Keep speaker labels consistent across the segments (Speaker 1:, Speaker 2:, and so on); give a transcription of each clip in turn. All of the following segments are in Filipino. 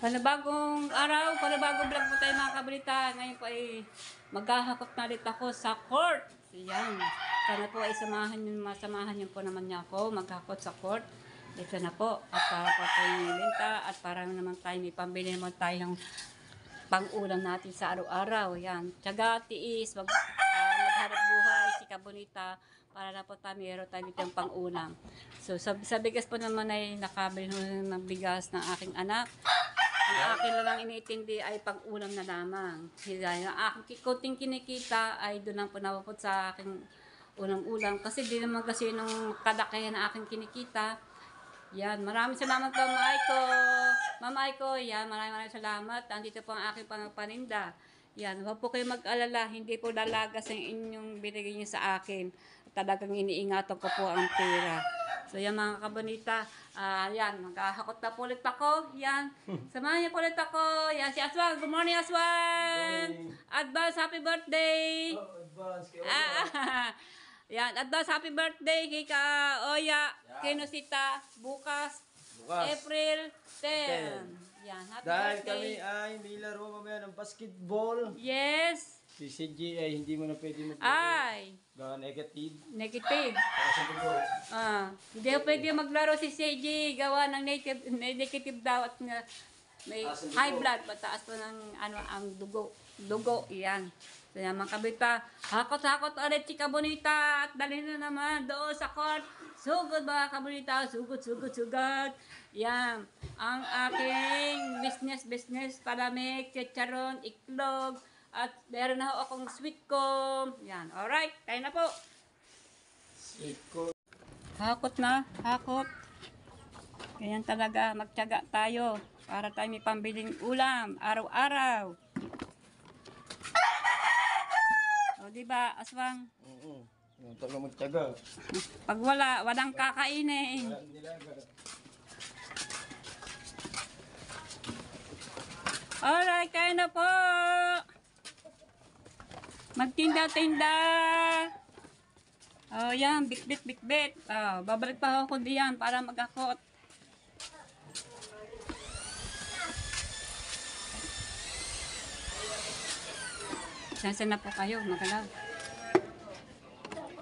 Speaker 1: Panibagong araw, panibagong vlog po tayo mga kabalita. Ngayon po ay maghahakot na rin ako sa court. Yan. Sana po ay masamahan niyo po naman niya ako maghakot sa court. Dito na po. At para po tayo nilenta at para naman tayo may pambili naman tayo ng pang-ulam natin sa araw-araw. Yan. Tiyaga, tiis, magharap buhay, si Kabonita, para na po tayo meron tayo ditong pang-ulam. So, sa bigas po naman ay nakabili ng bigas ng aking anak. Ang akin lang iniintindi ay pag-ulam na lamang. Ang aking kunting kinikita ay doon lang po napapot sa aking ulam-ulam. Kasi di naman kasi nung kadakayan na aking kinikita. Yan, maraming salamat po Mama Aiko. Yan, maraming salamat. Andito po ang aking paninda. Yan, huwag po kayo mag-alala. Hindi po lalagas ang inyong binigay niyo sa akin. Talagang iniingatan ko po ang pera. So yan mga kabonita, yan, maghahakot na po ulit ako, yan, samahan niyo po ulit ako, yan, si Aswang, good morning Aswang, advance happy birthday,
Speaker 2: Advance,
Speaker 1: yan, advance happy birthday kay Ka Oya, Kinosita, bukas, April 10, yan, happy
Speaker 2: dahil
Speaker 1: birthday.
Speaker 2: kami ay may laro mamaya ng basketball.
Speaker 1: Yes.
Speaker 2: Si CJ ay hindi mo na pwede
Speaker 1: Ay.
Speaker 2: Gawa negative.
Speaker 1: Negative. Hindi pwede maglaro si CJ, gawa ng negative daw at may high blood, pataas po ng ang dugo, iyan. So yan mga kabita, hakot-hakot ulit si Kabonita at dalhin na naman doon sa court. Sugod mga Kabonita, sugod. Yan, ang aking business, palamig, chicharon, iklog, at meron na akong sweet corn. Yan, alright, tayo na po.
Speaker 2: Sweet corn.
Speaker 1: Hakot. Ganyan talaga, magtiyaga tayo para tayo may pambiling ulam, araw-araw. O, diba, Aswang?
Speaker 2: Oo. Yung taga magtiyaga.
Speaker 1: Pag walang kakainin.
Speaker 2: Walang nilaga.
Speaker 1: Alright, kayo na po. Magtinda-tinda. Oh, yan, bit. Oh, babalik pa ako diyan para magakot. Sansan na po kayo, magalaw.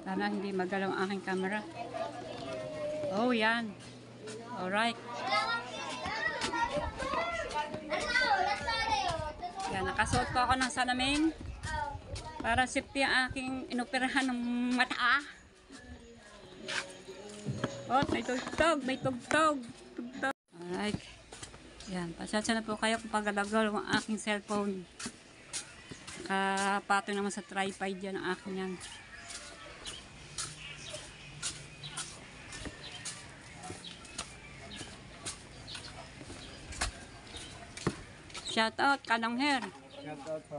Speaker 1: Sana hindi magalaw ang aking camera. Oh, yan. Alright. Yan, nakasuot po ako ng salamin. Para safety ang aking inoperahan ng mata. Oh, may tugtog. Alright. Yan, pasensya na po kayo kung pagalagal ang aking cellphone. Kapato naman sa tripod yan ang aking yan. Shout out, Kanang Hair.
Speaker 2: Shout out po.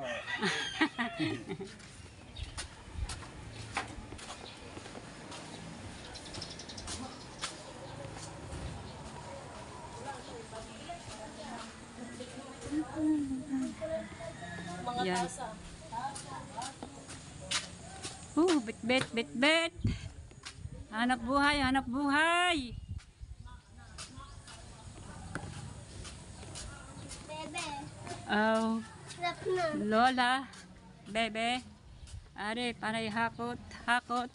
Speaker 1: Yan. Bit. Hanap buhay.
Speaker 3: Bebe.
Speaker 1: Oh,
Speaker 3: Sarap na.
Speaker 1: Lola, bebe. Are, panay hakot. Hakot.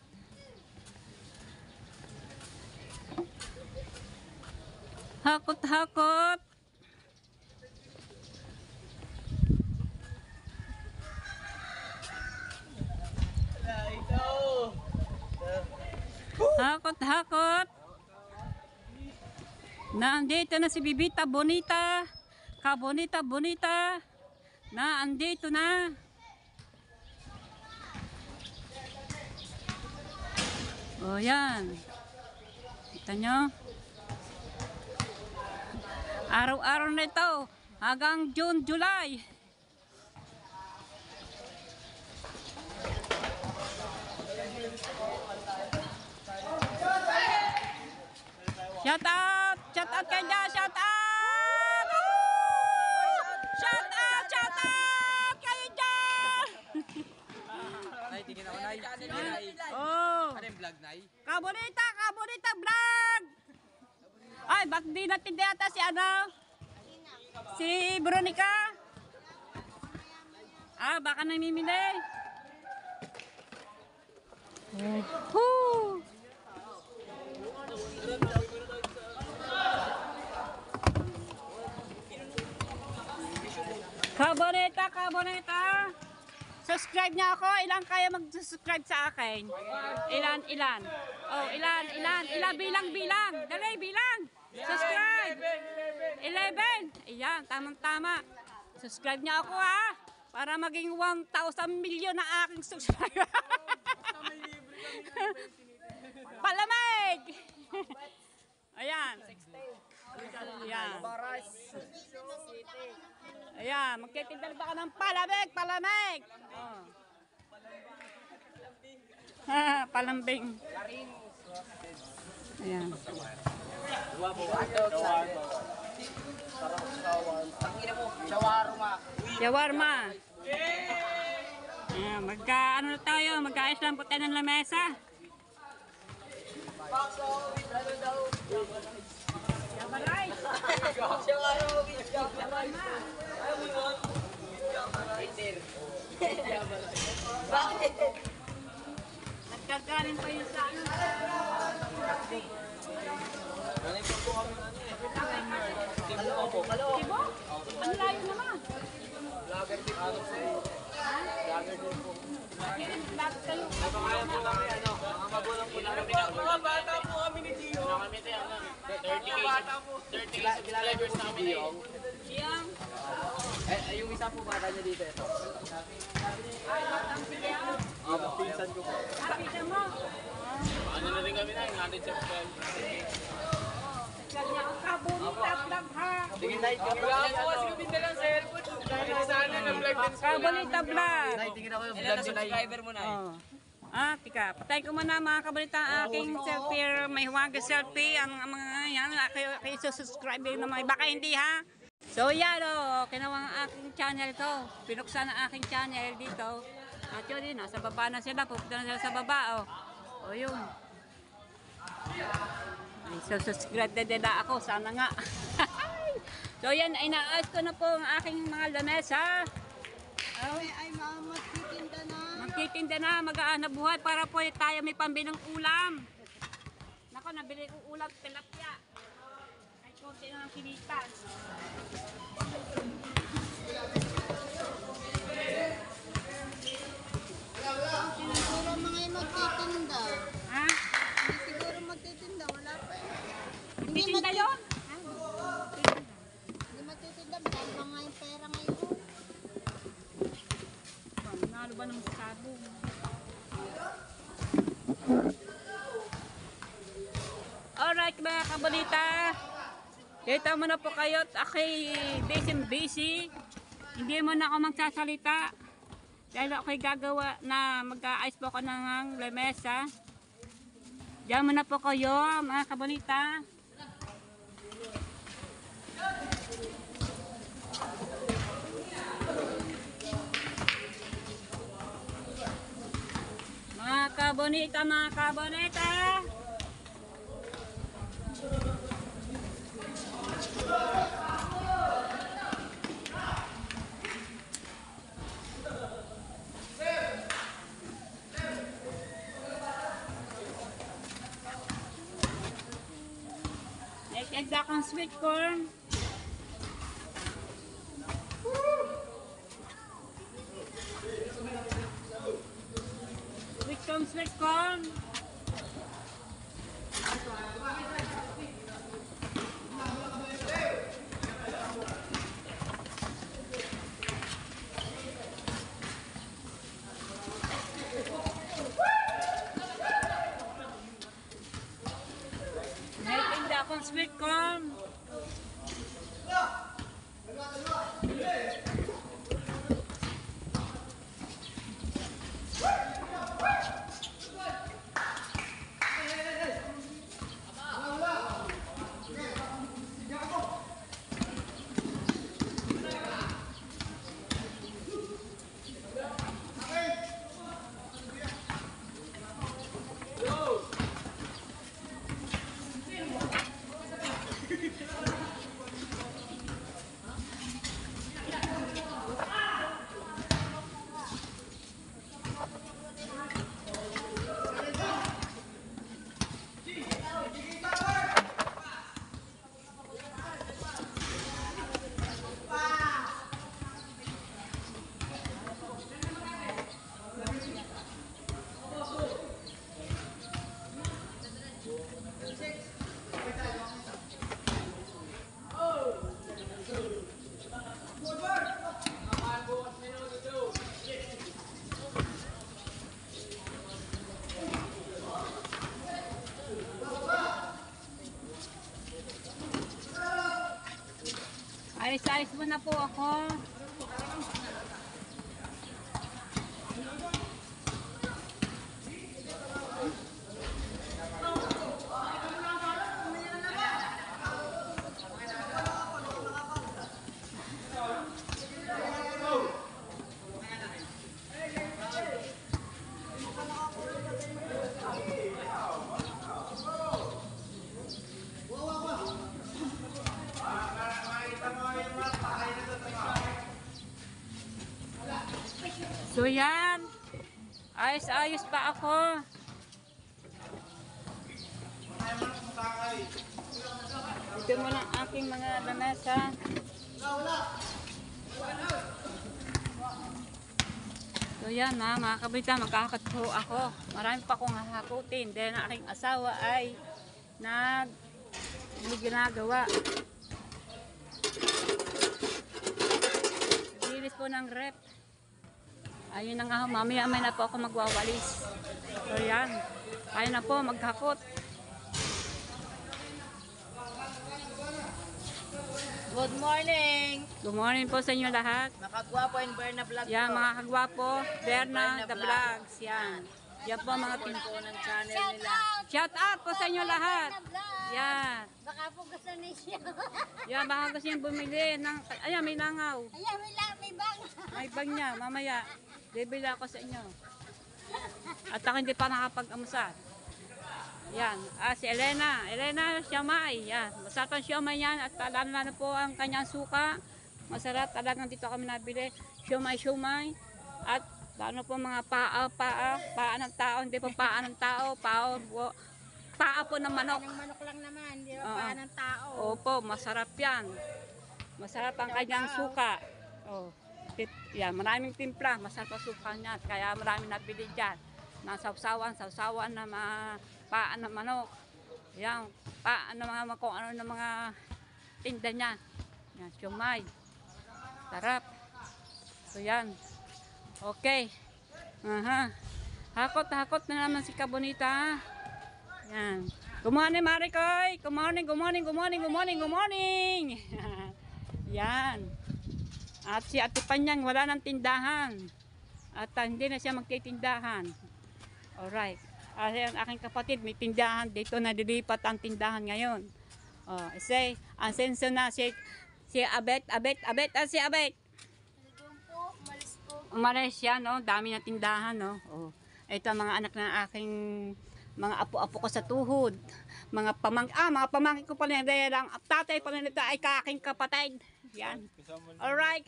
Speaker 1: Hakot. Nandito na si Bibita Bonita. Kabonita. Andito na. O yan. Kita nyo. Araw-araw na ito. Hanggang June, July. Shout out kayo dyan, shout out kayo dyan.
Speaker 4: Nay, tingin ako, Nay.
Speaker 1: Oh.
Speaker 4: Ano yung vlog, Nay?
Speaker 1: Kabonita vlog. Ay, bak di natin yata si ano? Si Veronica? Ah, baka namimili. Woo! Kaboneta, kaboneta. Subscribe niya ako. Ilan kaya mag-subscribe sa akin? Ilan? Oh, ilan? Bilang. Dali, bilang. Subscribe. 11. Ayan, tamang-tama. Subscribe niya ako ha. Para maging 1,000 million na aking subscriber. Palamig! Ayan. Ayan. Ayan, magtitinda ba ka ng palamig? Oh. Palambing. Ayan. Shawarma. Ayan, ano na tayo? Mag-aayos lang po tayo ng lamesa. Yabaray. Nagkagaling pa yun sa ano. Tibo? Ang layo naman.
Speaker 2: Lager din ano sa'yo. Lager din po.
Speaker 1: Lahat kayo.
Speaker 2: Mga magulang po namin. Mga bata po kami ni Gio. 30 subscribers namin eh.
Speaker 1: Siyang.
Speaker 2: Yung isa po bata niya dito ito. Pinsan ko po.
Speaker 1: Nakita mo.
Speaker 2: Ano na rin kami na, 100 subscribers.
Speaker 1: Kanya ang kabunita vlog ha.
Speaker 2: Sige, Night. Wala po kasi kami nilang cellphone. Dahil sana na-vlog din sila.
Speaker 1: Kabunita vlog.
Speaker 2: Night, tingin ako yung vlog nila. Subscriber mo na eh.
Speaker 1: Oh. Tika. Patay ko muna mga kabalita ang aking selfie. May huwaga selfie. Ang mga yan. Kayo subscribe na mga. Baka hindi ha. So yan o. Kinawang aking channel to. Pinuksan ang aking channel dito. At yun din. Nasa baba na sila. Pupunta na sila sa baba o. O yun. So subscribe na nila ako. Sana nga. So yan. Inaayos ko na po ang aking mga lamesa. Oh.
Speaker 3: Ay, mama, magtitinda na.
Speaker 1: Magtitinda na, mag-aana buhay para po tayo may pambilang ulam. Nako, nabili ko ulam, tilapia. Ay, konti na ng kinitan.
Speaker 3: Siguro mga yung magtitinda.
Speaker 1: Ha?
Speaker 3: Hindi siguro magtitinda, wala pa eh.
Speaker 1: Titinda yun?
Speaker 3: Hindi magtitinda, dahil mga yung pera ngayon.
Speaker 1: Nalo ba ng sabong? Alright mga kabalita. Kita mo na po kayo at ako'y busy. Hindi mo na ako magsasalita. Dahil ako'y gagawa na mag-aayos po ako ng lamesa. Diyan mo na po kayo mga kabalita. Mga kabonita. Nagkagda kong sweet corn. Sweet corn. Nagkagda kong sweet corn. Ayos mo na po ako. So yan. Ayos-ayos pa ako. Ito mo lang aking mga lamesa. So yan ha, mga kabrita, magkakatho ako. Marami pa akong hahakutin dahil ang aking asawa ay may ginagawa. Lilis po ng rep. Ayun na nga, mamaya may na po ako magwawalis. So yan, kaya na po maghakot.
Speaker 5: Good morning!
Speaker 1: Good morning po sa inyo lahat.
Speaker 5: Makagwapo and Berna Vlog
Speaker 1: Yan,
Speaker 5: po.
Speaker 1: mga kagwapo, Berna
Speaker 5: Berna
Speaker 1: the
Speaker 5: Vlog.
Speaker 1: Vlogs. Yan. Yan po mga
Speaker 5: Po ng channel nila.
Speaker 1: Shout out po sa inyo lahat. Yan.
Speaker 3: Baka po gusto ni siya.
Speaker 1: Yan, baka gusto niyang bumili ng, ayan, may langaw.
Speaker 3: Ayan, may bang.
Speaker 1: May bag niya, mamaya. Bibili ako sa inyo. At ako hindi pa nakapag-amusal. Yan. Si Elena. Elena Siamay. Yan. Masarap ang siomay yan. At lalo po ang kanyang suka. Masarap. Talagang dito kami nabili. Siomay. At lalo po mga paa ng tao. Hindi po paa ng tao. Paa po ng manok.
Speaker 3: Ang manok lang naman, di ba?
Speaker 1: Oo.
Speaker 3: Paa ng tao.
Speaker 1: Opo, masarap yan. Masarap ang kanyang suka. Oh. Yan, maraming timpla. Masarap ang suka niya. Kaya maraming nabili dyan. Sausawan na mga paa ng manok. Yan, paa ng mga kung ano ng mga tinda niya. Yan, siomay. Sarap. So yan. Okay. Hakot na naman si Kabonita. Yan. Good morning, Marikoy. Good morning. Yan. At si Ate Panyang wala ng tindahan. At hindi na siya magtitindahan. Alright. Ang aking kapatid may tindahan. Dito na dilipat ang tindahan ngayon. Ang senso na si Abet. Si Abet. Umalis siya, no? Dami na tindahan, no? Ito ang mga anak ng aking mga apo-apo ko sa tuhod. Mga pamangkin ko pala dahil ang tatay pala nito ay kaking kapatid. Yan. Alright.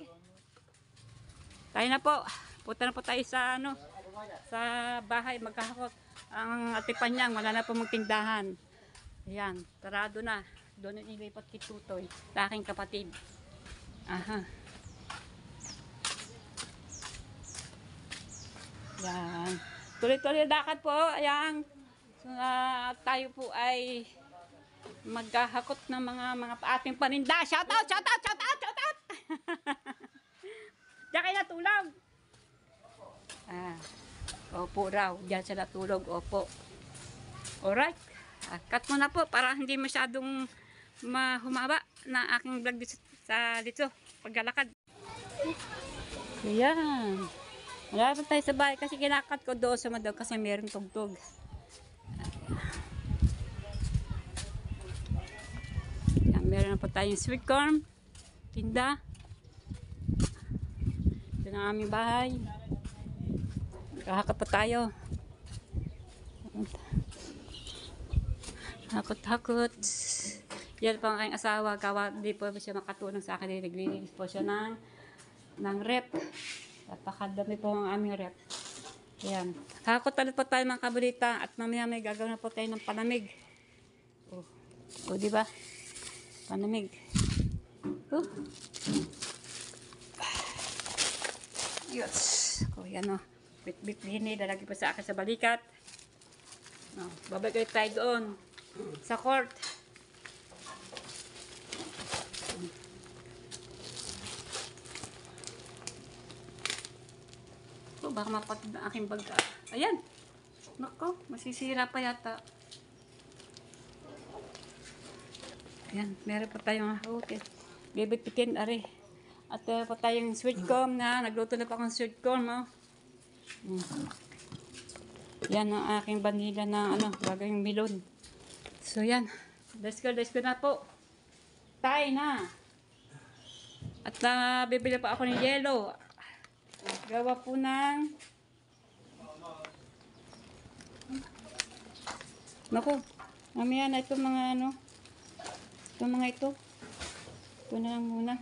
Speaker 1: Tayo na po. Punta na po tayo sa sa bahay magkahakot. Ang Ate Panyang wala na po magtindahan. Yan, tarado na. Doon nilipat kay Tutoy, sa aking kapatid. Yan. Tuloy-tuloy dakat po. Ayan. So, tayo po ay maghahakot ng mga ating paninda. Shout out! Diyan kayo natulog. Opo raw. Diyan sila tulog. Opo. Alright. Cut mo na po para hindi masyadong humaba na aking vlog dito paglalakad. Ayan. Wala pa tayo sa bahay kasi kinakat ko doon sa madaw kasi meron tugtog. Yan, meron na po tayong sweet corn, tinda. Ito na aming bahay. Kahakat pa tayo. Hakot. Yan pa ang aking asawa. Hindi po siya makatulong sa akin. Naglilinis po siya ng rep. Napakadami po ang aming rep. Ayan. Hakot ulit po tayo mga kabalita. At mamaya may gagawin na po tayo ng panamig. Diba? Panamig. Yes. Yan o. Bit-bit-bini. Lalagay po sa akin sa balikat. Babagay tayo doon. Sa court. Baka mapatid ang aking baga. Ayan. Nako, masisira pa yata. Ayan, meron pa tayong hahutin. Bibit-bitin, are. At meron pa tayong sweet corn na. Nagluto na pa akong sweet corn, oh. Yan ang aking vanilla na gagawing melon. So yan. Let's go na po. Tayo na. At bibili pa ako ng yelo. Gawa po ng... Naku, mamaya na itong mga itong mga ito. Ito na lang muna.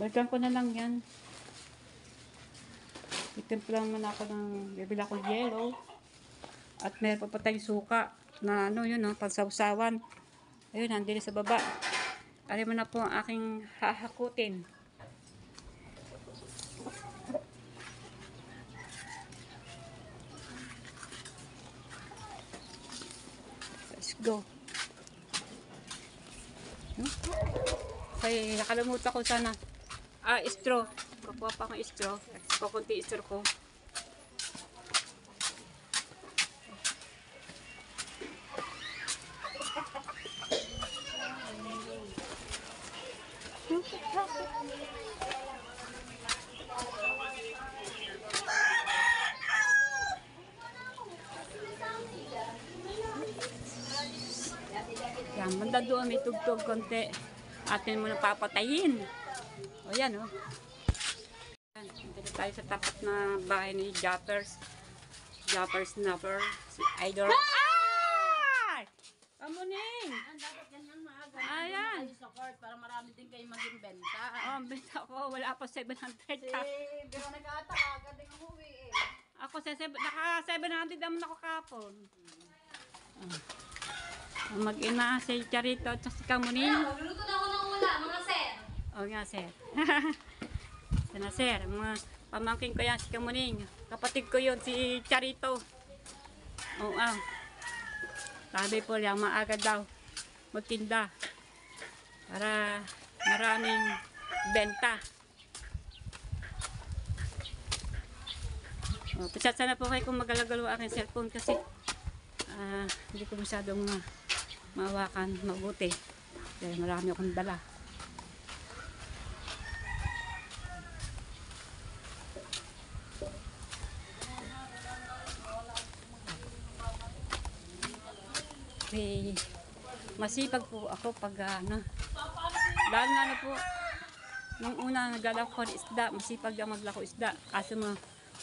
Speaker 1: Balikan ko na lang yan. Itimpla naman ako bibili ako ng yelo. At meron pa tayong suka na yun, pansawsawan. Ayun, nandito sa baba. Kaya mo na po ang aking hahakutin. Let's go. Ay, nakalimutan ko sana. Straw. Kukuha pa akong straw. Kukunti straw ko. Yan, banda doon may tugtog konti. Atin mo na papatayin. O yan, o. Yan, dito tayo sa tapat na bahay ni Jappers. Jappers Snapper. Si Idol. Ay! Kamuning!
Speaker 5: Dapat ganyan maaga.
Speaker 1: Ayan.
Speaker 5: Sa court para marami din kayo maging benta.
Speaker 1: Ang benta ko, wala pa 700 ka.
Speaker 5: Pero nag-aata agad yung umuwi eh.
Speaker 1: Ako sa naka 700 naman ako kapon. Mag-ina si Charito at si Kamuning.
Speaker 3: Magluluto na ako ng ulam, mga sir.
Speaker 1: O nga, sir. Sana, sir. Mga pamangkin ko yan, si Kamuning. Kapatid ko yun, si Charito. Oo, sabi po lang, maaga daw magtinda para maraming benta. O, pasensya na po kayo kung magalagalo aking cellphone kasi hindi ko masyadong mahawakan mabuti. Dahil marami akong dala. Okay. Masipag po ako pag lalo na po nung una naglalako ko ng isda, masipag ang maglako isda kasi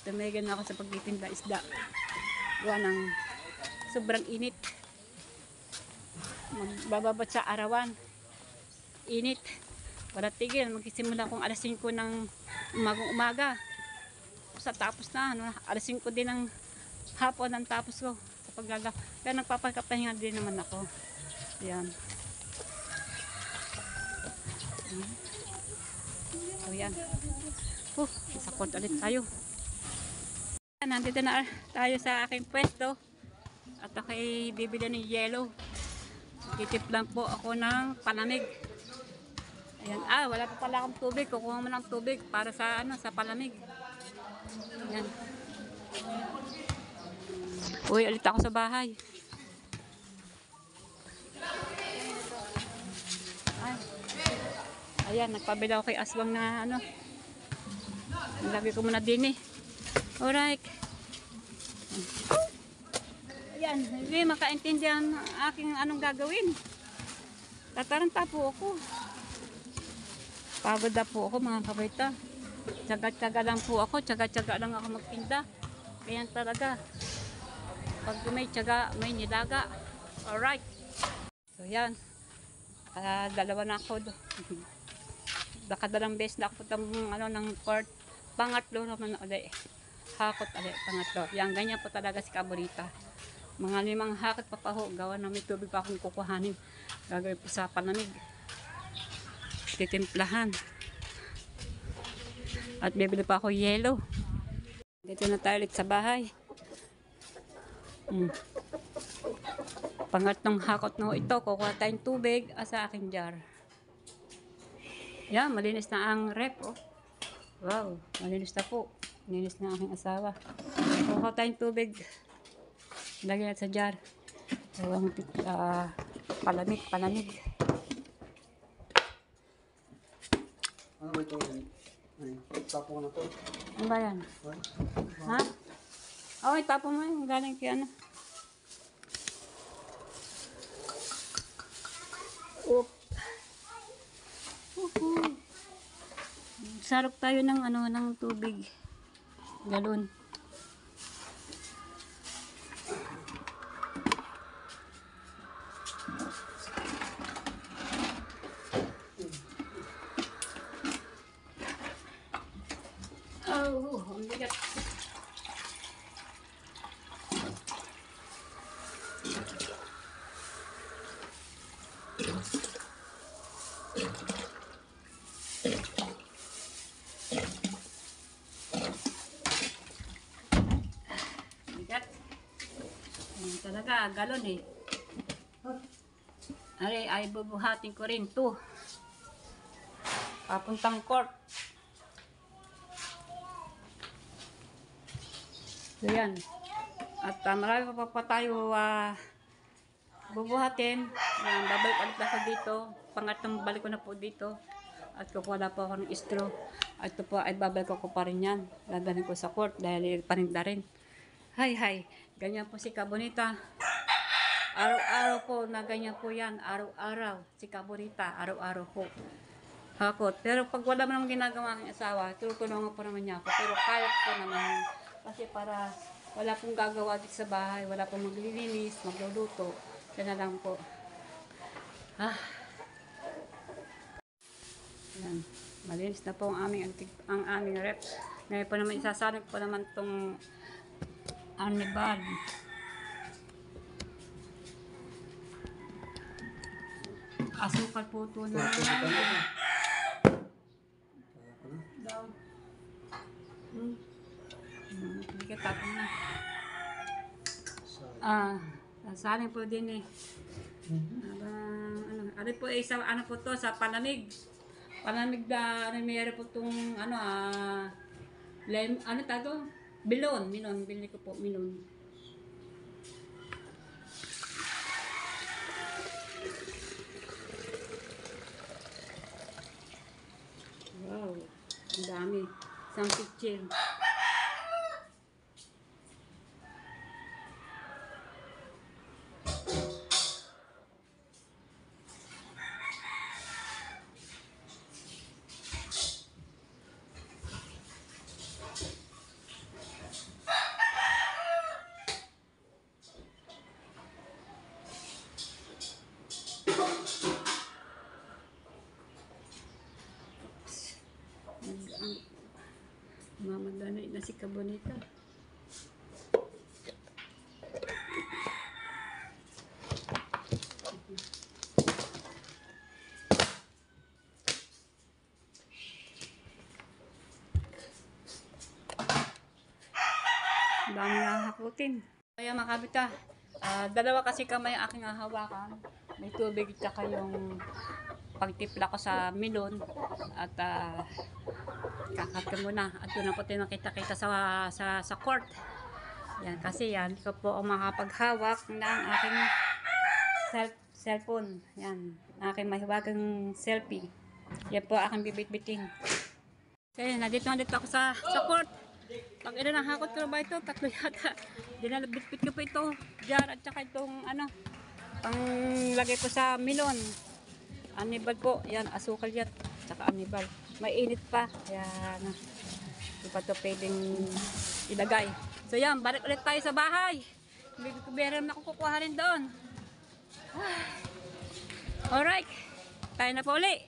Speaker 1: tumigan na ako sa pagtitinda isda gawa ng sobrang init, magbababat sa arawan, init, wala tigil. Magsisimula akong alas 5 ng umaga sa tapos na alas 5 din ng hapon ang tapos ko sa paglala. Kaya nagpapakapahinga din naman ako. Yan. So yan. Sakot ulit tayo. Nandito na tayo sa aking pwesto. At ako ay bibili ng yelo. Titimplan po ako ng palamig. Ayan. Wala pa pala akong tubig. Kukuha mo ng tubig para sa sa palamig. Ayan. Uy, ulit ako sa bahay. Ayan, nagpabili ako kay Aswang na Nilagay ko muna din eh. Alright. Ayan, hindi makaintindihan aking anong gagawin. Tataranta po ako. Pagod na po ako mga kabaita. Tsaga-tsaga lang po ako. Tsaga-tsaga lang ako magtinda. Kaya talaga. Pag may tsaga, may nilaga. Alright. So yan. Dalawa na ako. Nakadalang beses na ako ng court. Pangatlo naman ulit. Hakot ulit. Pangatlo. Yan, ganyan po talaga si Kaburita. Mga 5 hakot pa pa ho. Gawa na may tubig pa akong kukuhanin. Gagawin po sa palamig. Titimplahan. At bibili pa ako yelo. Dito na tayo ulit sa bahay. Pangatlong hakot na ho ito. Kukuha tayong tubig sa aking jar. Yan, malinis na ang rep. Oh. Wow, malinis na po. Malinis na aking asawa. Kukuha tayong tubig. Lagyan natin sa jar. Ewan, palamig, palamig.
Speaker 6: Ano ba ito? Ay, tapo ko na to.
Speaker 1: Ano ba yan? Ha? Okay, tapo mo yun. Galing kay ano. Oop. Sarok tayo ng ano, ng tubig. Galon. Oh, ang bigat. Bigat. Ayan talaga, galon eh. Ay bubuhatin ko rin to. Papuntang court. So yan. At marami pa tayo bubuhatin. Yan, babalik ulit ako dito. Pangatlong balik ko na po dito. At kukuha na po ako ng straw. At ito po ay babalik ko pa rin yan. Dadalhin ko sa court dahil paninda rin. Hay. Ganyan po si Kabonita. Araw-araw po na ganyan po yan. Araw-araw. Si Kabonita. Araw-araw po. Hakot. Pero pag wala mo naman ginagawa ng asawa, tutulungan po naman niya ako. Pero kaya po naman. Kasi para wala pong gagawa dito sa bahay. Wala pong maglilinis, magluluto. Yan na lang po. Yan. Malinis na po ang aming rep. Ngayon po naman isasalig po naman itong anibal. Asukal po ito na. Daw. Hindi ka tapon na. Sasaling po din eh. Ano po isang ano po to sa palamig. Palamig na mayroon po itong ano tato? Milon, bili ko po milon. Wow, ang dami. Isang kitchen. Mamadali na si Kabonita. Dami hahakutin. Kaya makabita. Dalawa kasi kamay aking hahawakan. May tubig tsaka yung pagtipla ko sa milon. At kakapin muna. At doon na po tayo nakita-kita sa court. Yan, kasi yan ko po ang makapaghawak ng aking cellphone. Yan, aking mahiwagang selfie. Yan po aking bibit-biting. Kaya nandito ako sa court. Pag ilan ang hakot ko ba ito? 3 yata. Dinalabit-bit ko po ito. Jar at saka itong pang lagay ko sa milon. Anibal po. Yan, asukal yan. Tsaka anibal. Mainit pa. Yan. Hindi pa ito pwedeng ilagay. So yan, balik ulit tayo sa bahay. Meron na akong kukuha rin doon. Alright. Tayo na po ulit.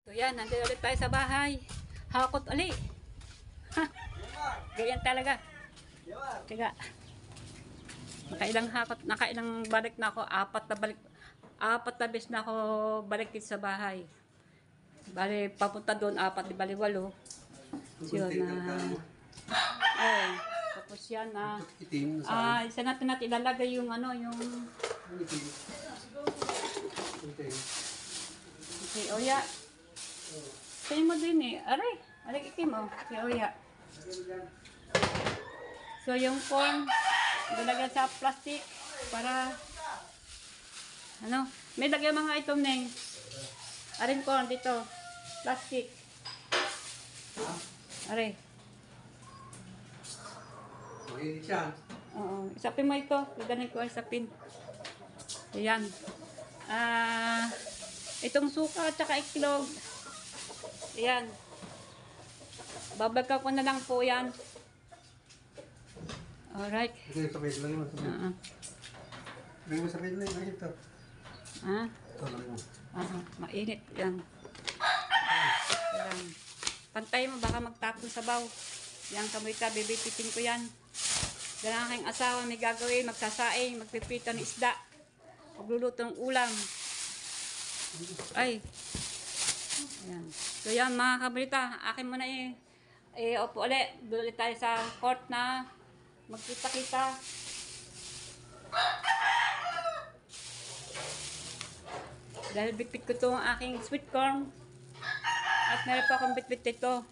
Speaker 1: So yan, nandito ulit tayo sa bahay. Hakot ulit. Ganyan talaga. Tiga. Nakailang hakot, nakailang balik na ako. 4 na beses na ako balik dito sa bahay. Bali, papunta doon, 4, di bali 8. So yun, tapos yan, isa natin ilalagay yung yung si Oya. Sa'yo mo din eh. Aray ikim oh. Si Oya. So yung corn, Lalagyan sa plastic para ano, may lagyan mga item neng. Arin ko dito, plastic. Are.
Speaker 6: Mainit siya.
Speaker 1: Oo, isapin mo ito. Gaganin ko isapin. Ayan. Itong suka at saka iklog. Ayan. Babagka ko na lang po yan. Alright.
Speaker 6: Okay, sabay lang mo. Lagay mo sabay lang. Lagay ito.
Speaker 1: Ah,
Speaker 6: Ito, lagay mo.
Speaker 1: mainit yan. Ayan. Pantay mo, baka magtapon sa baw. Yan, kamoyta, bibitikin ko yan. Yan ang aking asawa may gagawin, magsasaing, magpipita ng isda. Magluluto ng ulam. Ay. Ayan. So yan mga kabalita, akin muna opo ulit. Doon ulit tayo sa court na magkita-kita. Dahil bitbit ko itong aking sweet corn. At meron pa akong bitbit ito.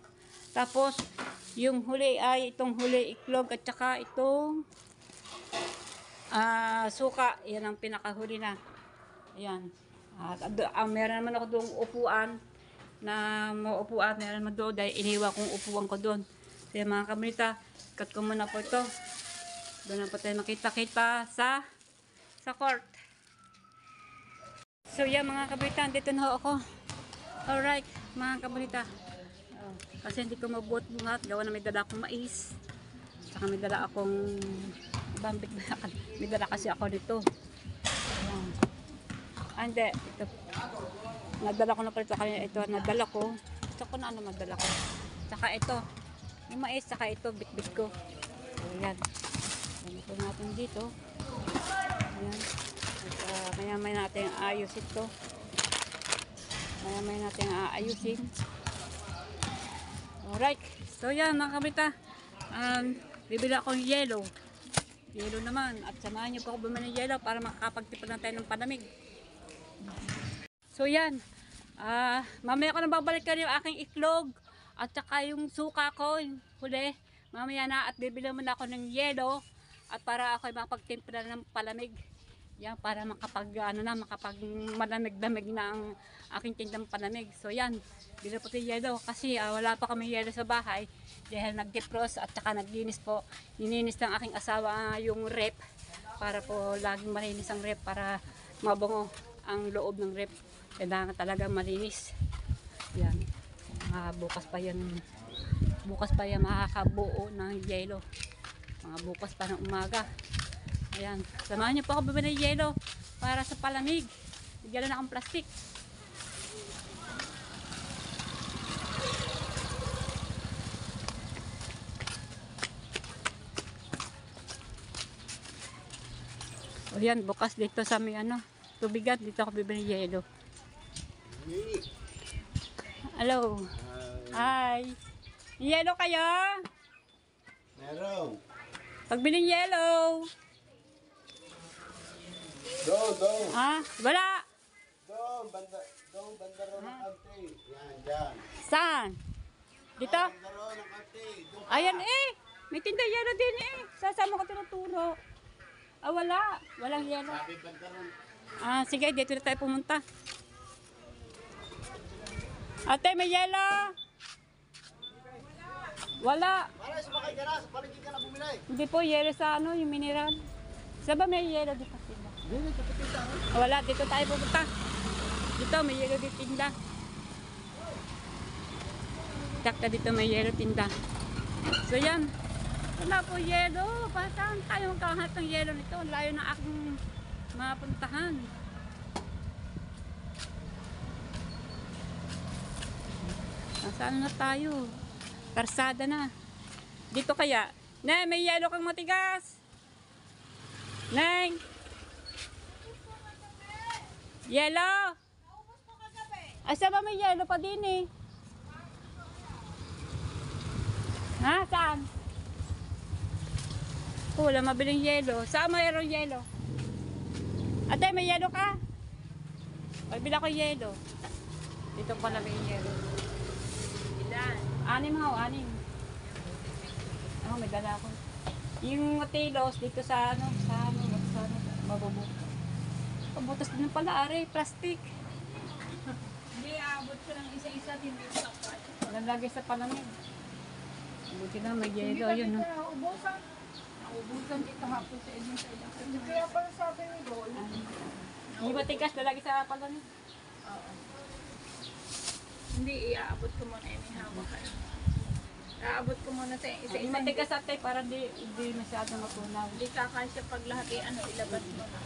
Speaker 1: Tapos, yung huli ay itong huli iklog at saka itong suka. Yan ang pinakahuli na. Ayan. At meron naman ako doong upuan na maupuan. Meron naman doon dahil iniwa kong upuan ko doon. Kaya mga kabalita, cut ko muna po ito. Doon na po tayo makita-kita sa court. So yan mga kabalita, dito na ako. Alright, mga kabalita. Kasi hindi ko mabuhat-buhat. Gawa na may dala akong mais. Saka may dala akong bambik. May dala kasi ako dito. Ayan. Hindi. Ito. Nadala ko na pala ito. Kaya ito. Nadala ko. Ito ko na ano madala ko. Saka ito. Yung mais. Saka ito. Bit-bit ko. Ayan. Ayan ito natin dito. Ayan. At maya-may natin ayos ito. Maya-may natin aayusin. Alright. So yan mga kabalita. Bibili akong yellow. Yellow naman. At samahan niyo po ako bumili ng yellow para makakapagtipid na tayo ng panamig. So yan. Mamaya ko na babalik ka yung aking iklog. At saka yung suka ko. Yung huli. Mamaya na. At bibili muna ako ng yellow. At para ako makapagtimpla ng palamig. Yan. Para makapag malamig-lamig na ang aking tindang palamig. So yan. Bili po ito yellow. Kasi wala pa kami yellow sa bahay. Dahil nag-defrost at saka naglinis po. Nininis ng aking asawa yung rep. Para po laging malinis ang rep. Para mabango ang loob ng rep. Kailangan talaga malinis. Yan. Bukas pa yan. Bukas pa yan makakabuo ng yellow. Mga bukas pa ng umaga. Ayan. Samahan niyo po ako bibili ng yellow. Para sa palamig. Bigyan na akong plastic. O yan, bukas dito sa may tubigan, dito ako bibili ng yellow. Hello. Hi. Yellow kayo?
Speaker 6: Meron.
Speaker 1: Pagbiling yellow.
Speaker 6: Doon.
Speaker 1: Wala.
Speaker 6: Doon, banda ron ng ante. Yan, dyan.
Speaker 1: Saan? Dito?
Speaker 6: Banda ron ng ante.
Speaker 1: Ayan may tinda yellow din Sasama ko tinuturo. Wala. Walang yellow. Sige, dito na tayo pumunta. Ate, may yellow? Wala.
Speaker 6: Para sumakay ka na, sa paligid ka na bumili.
Speaker 1: Hindi po, yellow sa yung mineral. Saan ba may yellow dito tinda? Wala, dito tayo pupunta. Dito, may yellow dito tinda. Sakta dito may yellow tinda. So yan. Wala po yellow. Saan tayo magkahanap ng yellow nito? Layo na aking mapuntahan. Nasaan na tayo? Karsada na. Dito kaya. Neng, may yellow kang matigas. Neng. Yellow. Asa ba may yellow pa din Saan? Wala mabiling yellow. Saan mayroong yellow? Ate, may yellow ka? Pabila ko yellow. Dito pala may yellow. Ilan? 6 ho, 6. May dala ako. Yung matilos dito sa mabubutas. Pabutas din pala, are, plastic.
Speaker 5: Hindi, aabot ko ng isa-isa, hindi ko sakay.
Speaker 1: Lalagay sa palamig. Buti na may yelo, yun. No?
Speaker 5: Naubusan kita hapon sa inyo sa ilang.
Speaker 2: Kaya pala sabi ni Dol.
Speaker 1: Hindi ba tigas, lalagay sa palamig?
Speaker 5: Hindi, iaabot ko muna yung hawak ka. Aabot ko muna sa
Speaker 1: Hindi
Speaker 5: isa-isa.
Speaker 1: matigas ate, para di masyado matunaw.
Speaker 5: Hindi kakasya pag lahat ilabas mo na.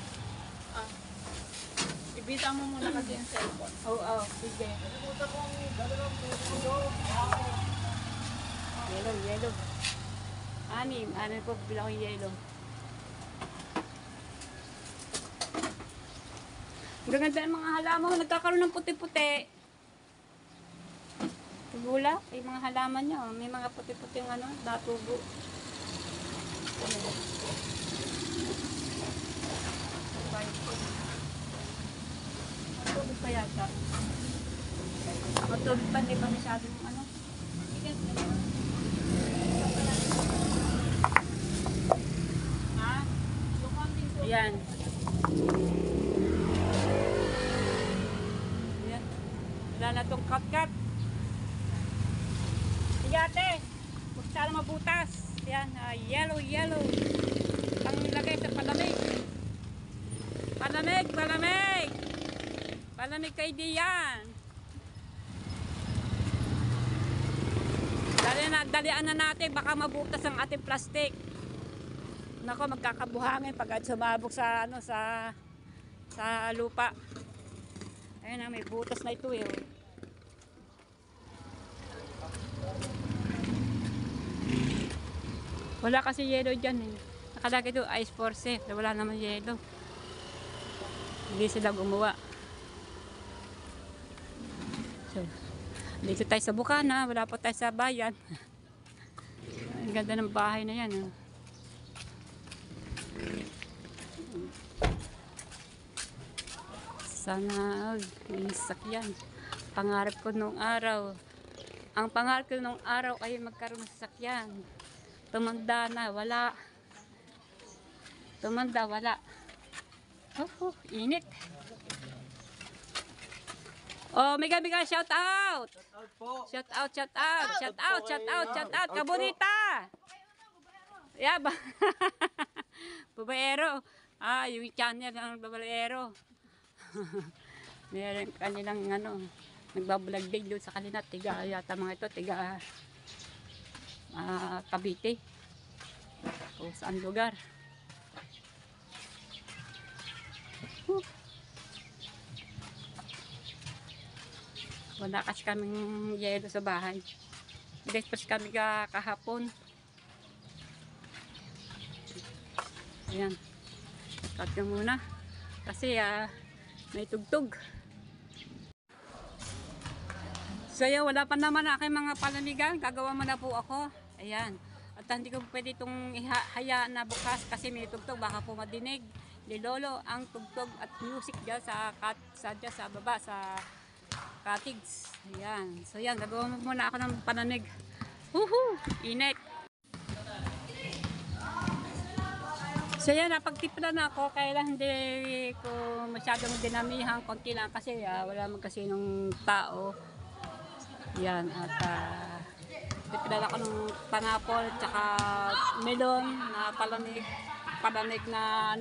Speaker 5: Ibita mo muna kasi yung cellphone.
Speaker 1: Oo, sige. Yellow. Anim po, bilang ko yellow. Gaganda ng mga halaman, nagkakaroon ng puti-puti. Tugula, yung mga halaman niya, may mga puti-puti yung natubo. Matubig pa yata. Matubig pa, hindi pa masyadong Ha? Ayan. Ayan. Wala na itong cut-cut. Sige ate, huwag sana mabutas. Ayan, yellow. Ang lagay sa palamig. Palamig kay Dian. Dalian na natin, baka mabutas ang ating plastic. Nako, magkakabuhangin pag sumabog sa sa lupa. Ayun na, may butas na ito eh. Wala kasi yelo dyan eh. Nakalagay ito ice force, wala naman yelo. Hindi sila gumawa. So, dito tayo sa Bukana, wala pa tayo sa bayan. Ang ganda ng bahay na yan. Oh. Sana sakyan. Pangarap ko nung araw. Ang pangarap ko nung araw ay magkaroon ng sasakyan. Tumanda na, wala. Init. Oh, mega shout out. Shout out. Kabonita. Yeah, ba? Babaero. Yung channel ng babaero. Meron kanilang nagbablog din doon sa kanila. Tiga yata mga ito, tiga Cavite. O saan lugar. Wala kasi kaming yelo sa bahay. Dispatch kami kahapon. Ayan. Cut ko muna. Kasi may tugtog. So yun, wala pa naman aking mga palamigan. Gagawa mo na po ako. Ayan. At hindi ko pwede itong hayaan na bukas kasi may tugtog. Baka po madinig ni Lolo ang tugtog at music dyan sa baba, sa cottage. Ayan. So yan, gagawa mo muna ako ng panamig. Woohoo! Init! So yan, napagtipla na ako. Kaya lang hindi ko masyadong dinamihan. Konti lang kasi wala man kasi nung tao. Yan. At tipla ko ng panapol tsaka melon na palamig na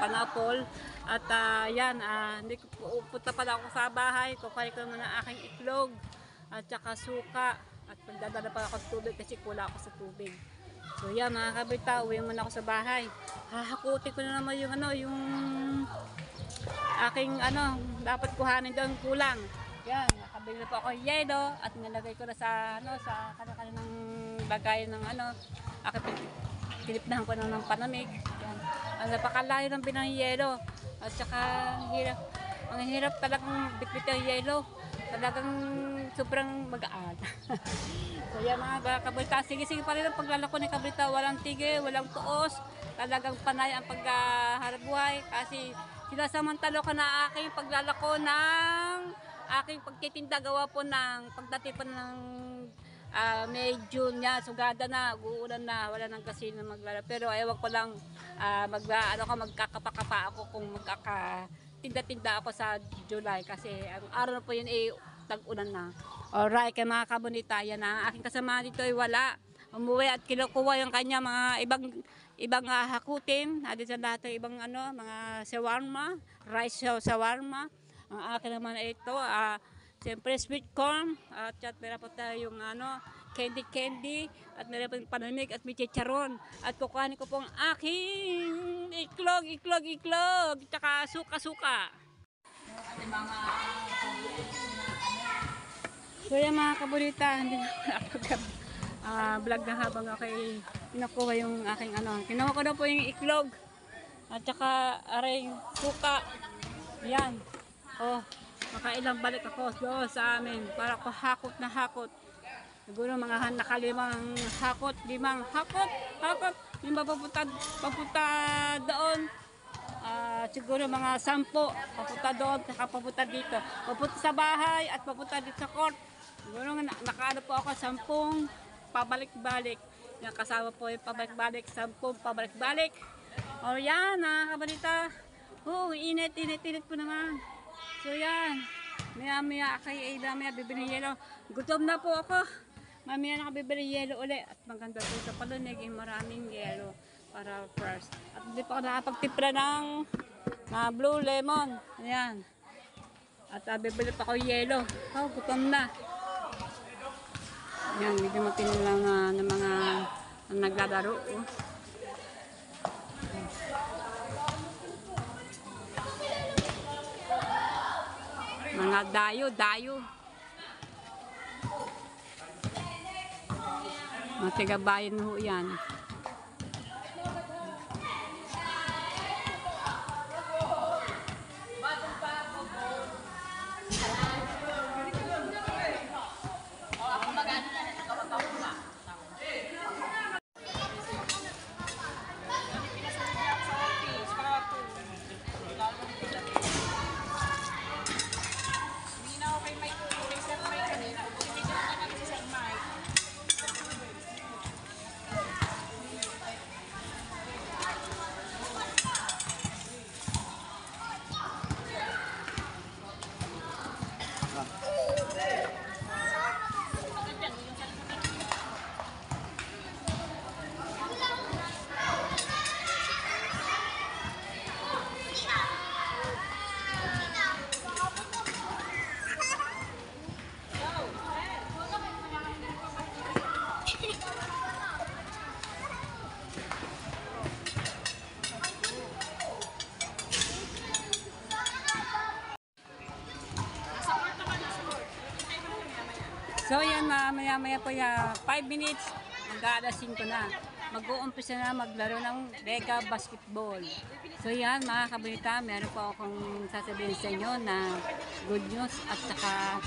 Speaker 1: panapol. At yan, hindi ko punta pala ako sa bahay. Kukuha ko muna aking itlog at tsaka suka. At pagdadala pa ako sa tubig kasi kulang ako sa tubig. So yan mga kabita, uwi muna ako sa bahay. Hahakutin ko na naman yung aking dapat kuhanin doon kulang. Yan, nakabili na po ako yelo at nilagay ko na sa kanya-kanyang lagayan ng aking pinipnahan ko na ng panamig. Yan. Napakalayo ng binang yelo. At saka ang hirap talagang bitbit ang yelo. Talagang sobrang magaan. So yan mga kabalita, sige pa rin ang paglalako ni kabalita, walang tigil, walang tuos, talagang panay ang pagharap buhay kasi sinasamantalo ko na aking paglalako ng aking pagtitinda gawa po ng pagdati po ng May June niya, sugada na, uulan na, wala nang kasi na maglaro. Pero ewan ko lang, magkakapakapa ako kung magkakatinda-tinda ako sa July kasi ang araw na po yun ay tag-ulan na. Alright, kaya mga kabunita, yan na. Aking kasama dito ay wala. Umuwi at kinukuha yung kanya mga ibang hakutin. Dito sa lahat ng ibang mga shawarma, rice shawarma. Ang akin naman ay ito, siyempre sweet corn. At meron po tayo yung candy. At meron po yung panamig at may chicharon. At kukuhanin ko po ang aking iklog. Tsaka suka-suka. So yan mga kabulita, hindi na ako vlog na habang ako kinukuha yung aking kinuha ko na po yung iklog at saka aray suka. Yan. Makailang balik ako doon sa amin para ko hakot na hakot. Siguro mga nakalimang hakot, limang hakot. Yung papunta doon. Siguro mga 10 papunta doon, saka papunta dito. Papunta sa bahay at papunta dito sa court. Siguro nakaano po ako 10 pabalik-balik. Yung kasama po yung pabalik-balik, 10 pabalik-balik. O yan, nakabalita. Init po naman. So yan, maya bibili yelo. Gutom na po ako. Mamaya nakabibili yelo ulit. At maganda po sa palunig, maraming yelo para first. At hindi pa ako nakapagtipla ng blue lemon. Ayan. At bibili pa ako yelo. Gutom na. Yan, medyo matino lang ng mga naglalaro. Mga dayo. Mga tigabayan ho yan. So yan, maya po 5 minutes, mag-aalas 5 na. Mag-uumpisa na maglaro ng Vega Basketball. So yan mga kabunita, meron po akong sasabihin sa inyo na good news at saka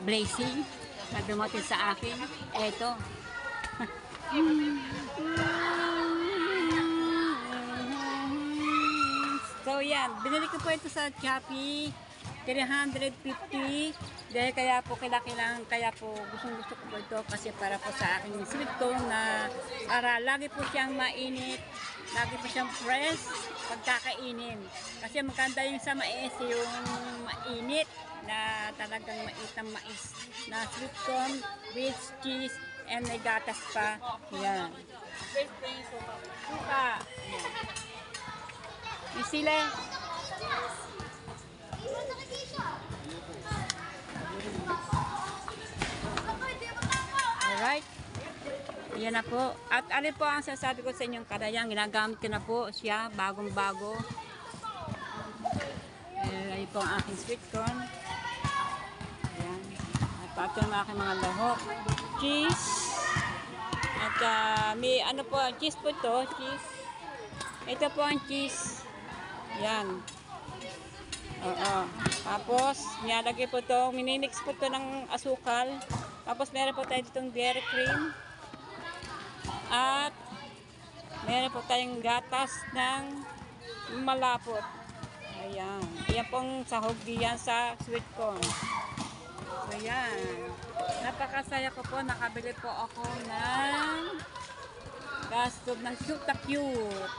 Speaker 1: blessing na dumating sa akin. Eto. So yan, binili ko po ito sa Shopee. 350 dahil kaya po gustong-gusto ko po ito kasi para po sa aking sweet corn na para lagi po siyang mainit, lagi po siyang fresh pagkakainin. Kasi maganda yung sa mais, yung mainit na talagang maitang mais na sweet corn with cheese and may gatas pa. Yan. Suka. Yung sila. Alright. Yan na po. At ano po ang sasabi ko sa inyong karayang, ginagamit ko na po siya, bagong-bago. Ayun po ang aking sweet corn. Ayan. At pati ang aking mga lahok. Cheese. At may ano po, cheese po ito. Cheese. Ito po ang cheese. Yan. Oo. Tapos, nilalagay po ito, minimix po ito ng asukal. Tapos, meron po tayo ditong dairy cream. At, meron po tayong gatas ng malapot. Ayan. Ayan pong sahog diyan sa sweet corn. So yan. Napakasaya ko po. Nakabili po ako ng gas stove ng Cute na Cute.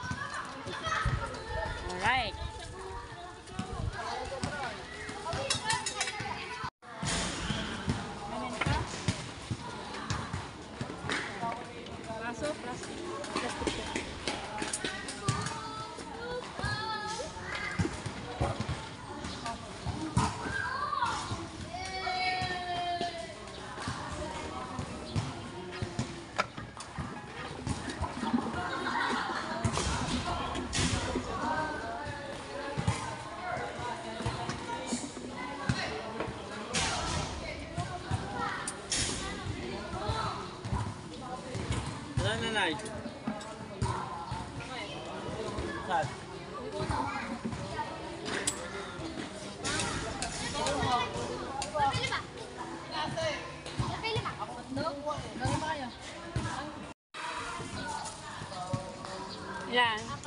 Speaker 1: Alright. Ganun ka? Kaso, plastic. Plastic po.
Speaker 4: Wala na, Nay. Saan?
Speaker 3: Napili ba? Napili ba? Gawin ba kayo?
Speaker 1: Ilan?
Speaker 3: Lima.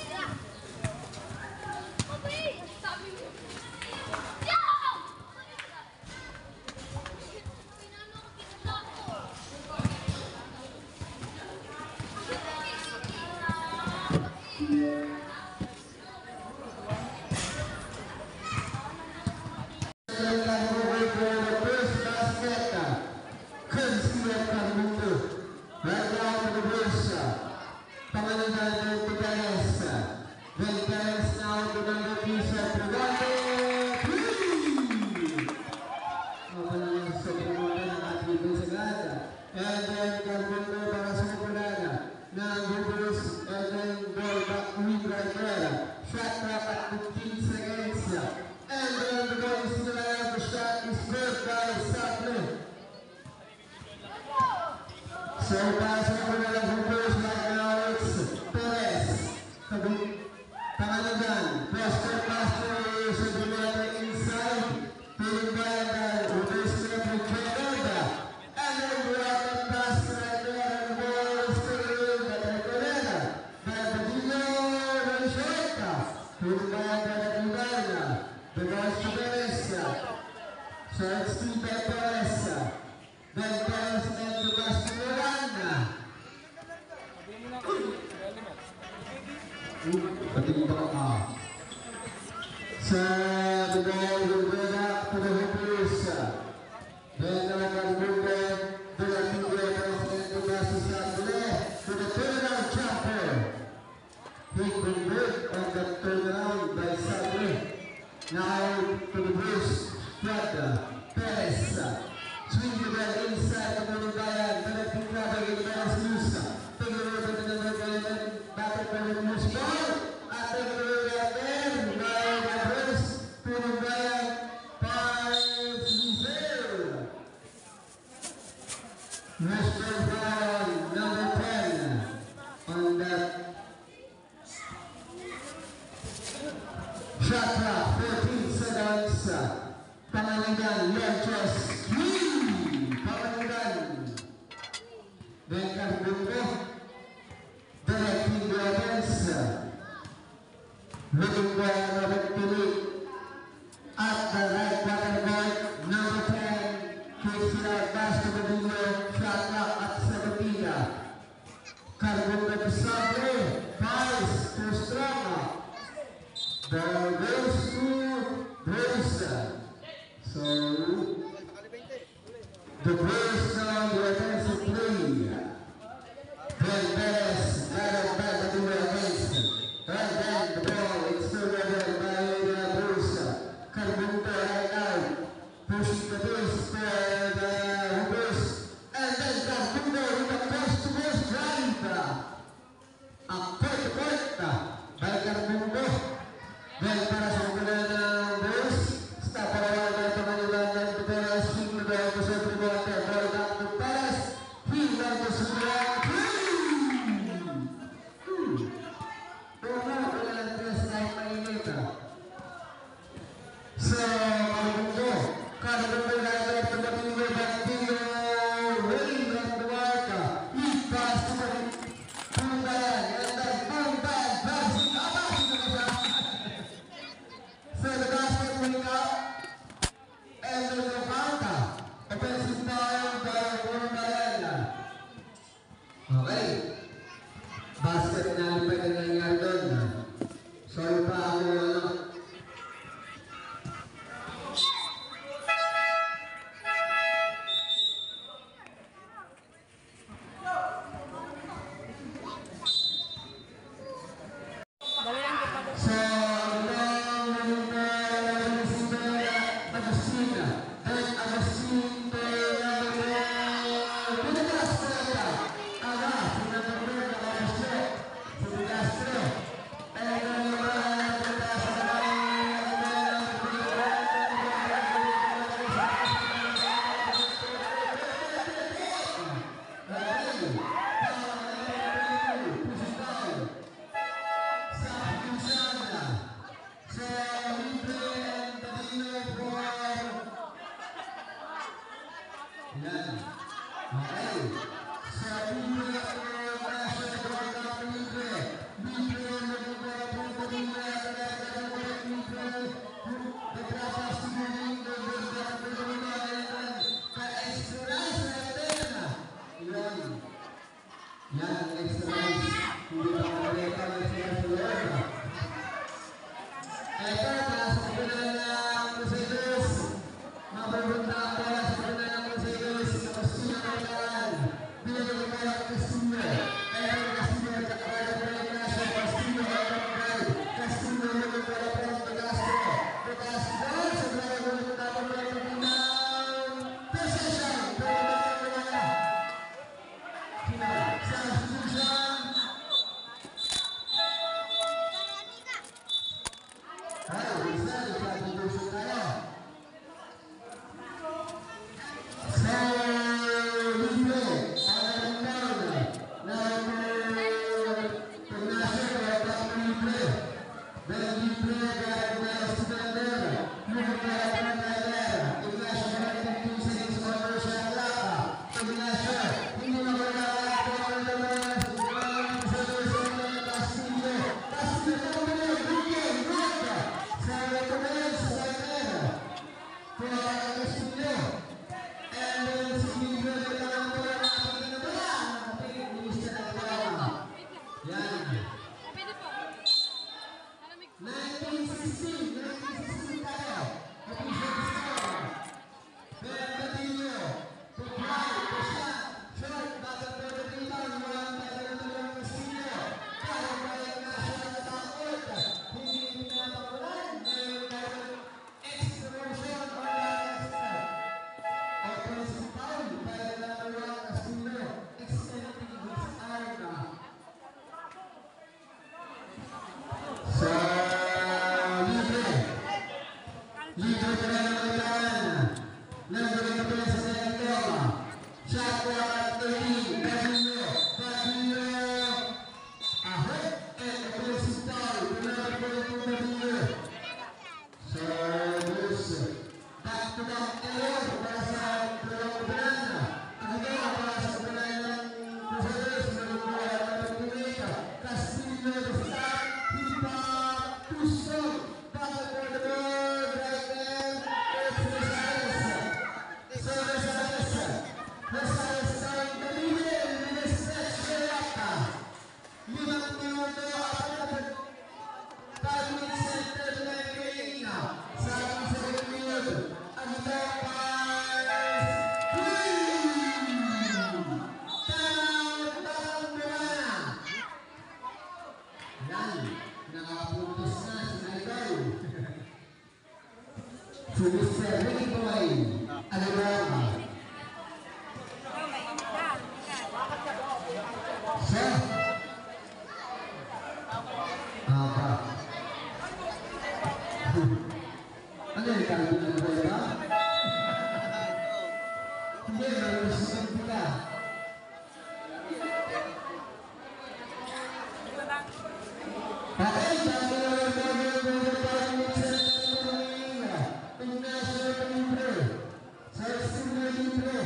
Speaker 3: Lima.
Speaker 7: So, pasok ko na lang kung first right now, it's Perez. Pangalagan, Preston Master sa Gulata inside. Piling bayan na reverse step with Canada. And then Gulata pass right there. And the ball is still in the Corona. Badillo Rancheta. Piling bayan na Gulata. The goes to Perez. So it's Steve Perez. Then Perez and the Master patingin ka ka. Sa bigay will go back to the Hoopers. Then nakalimulin the Latin Rebels and the Masses Saturday to the turnaround jumper. He convert on the turnaround by Saturday. Now to the Bruce, Prada, Perez. Swing the ball inside the Moribayan. Talating labay in the Meros Lusa. Pag-iwaban na naman kayo ng dapat na ng Musbol. At pag-iwaban by the Bruce, Moribayan, Paz Lizel. Musbol foul, number 10 on that shot clock, 14 seconds. Pangalagan, Lodges, Pangalagan. Then Carbunco, directing the offense. Looking for Robert Philip at the right bottom court, number 10, Christian Bastabadillo, shot clock at 17. Carbunco to Sabre, Vice to Strama. Ball goes to Bruce. So, the Bruce now the offensive play. Then Perez got it back to the offense. And then the ball is still over by Bruce. Carbunco right out. Pushing the Bruce for the Bruce. And then Carbunco with a post-to-post drive. A court-to-court by Carbunco. Then para sa mga ng Bruce. Stop para wala na ito Manila. Then Perez swing the ball to Sir Primater. Ball Ano yung kalbo ng buhay ba? Hindi, malususin kita. Okay, sabi na lang po yung Ignacio Libre. Sa Estilo Libre.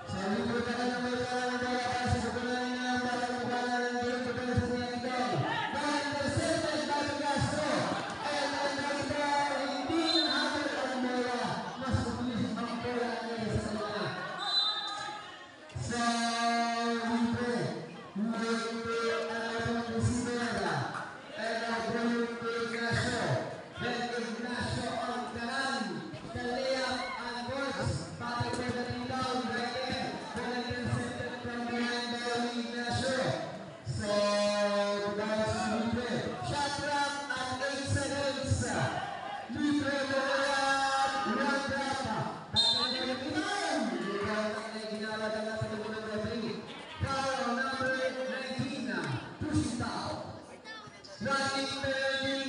Speaker 7: Sa Libre ka na may parang para sa kapalanin na parang kapalanin ng Diyos ko sa Sinigay. Dahil presente dahil gasto. Ay ang nagkita hindi natin ang mula. Mas mabilis ang pera niya sa kanila. Sa Libre. Libre ang Isidora. Ay nagpulong Ignacio. Then Ignacio ang karan. Kaliyak ang words. Pati ko na tinglaw. Right there. Then presented from behind by Ignacio. So, that's Libre. Shot rock at 8 seconds. Libre mo kaya. One drop. Bakit na tinglaw? Libre ang ginala na natin ng unang referee. Foul number 19. Pushing down. Running penalty.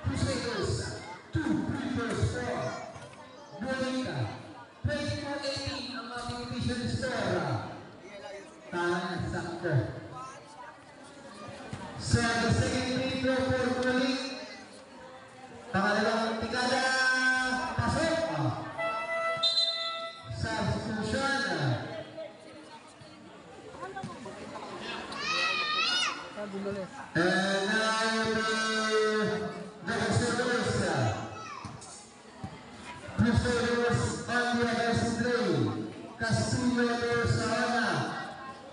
Speaker 7: Crusaders. 2 Preepers 4. Monica. 24-18 ang ating vision score. Tangan sakto. So, the second free throw for Monica. Pangalawang tikada. Pasok. Substitution. And now the Crusaders. Crusaders on the aggressive play. Castillo to Saona.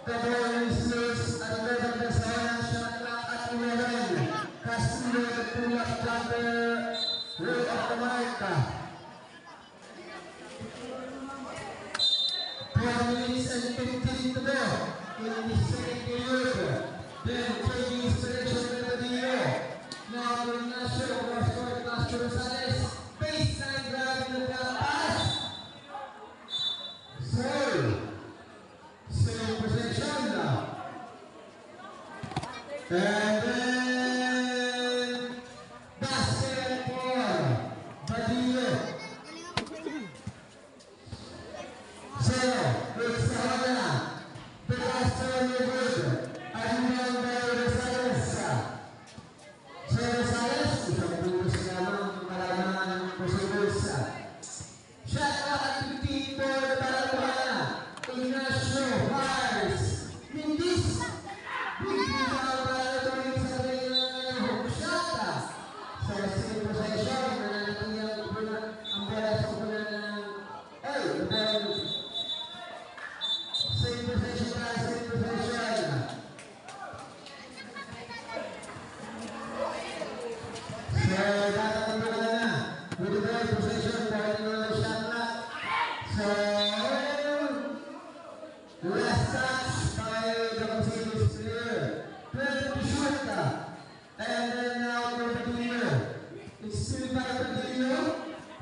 Speaker 7: The ball is loose at the level of the Saona. Shot clock at 11. Castillo the pull-up jumper. Way off the mark. 4 minutes and 15 to go in the second period. Then taking inspiration from the video. Now Ignacio was for Castro Rosales. Baseline grab in the pass. Same possession. And then basket for Badillo. So, it's Saona. The last one you good. Ayunan by Rosales. So Rosales, isang putos naman kalaman ng Crusaders. Shot clock at 15 for the Paraguay. Ignacio fires. Mindis. Big foul para tuloy sa kanyang hook shot. So same possession. Nananating ang bola sa kunan ng the ball. Same possession para same possession. So, tatatanda ka na. With the ball possession, dahil na shot clock. So, last touch by the Crusaders player. 12 to shoot. And then now for Padillo. It's still by Padillo.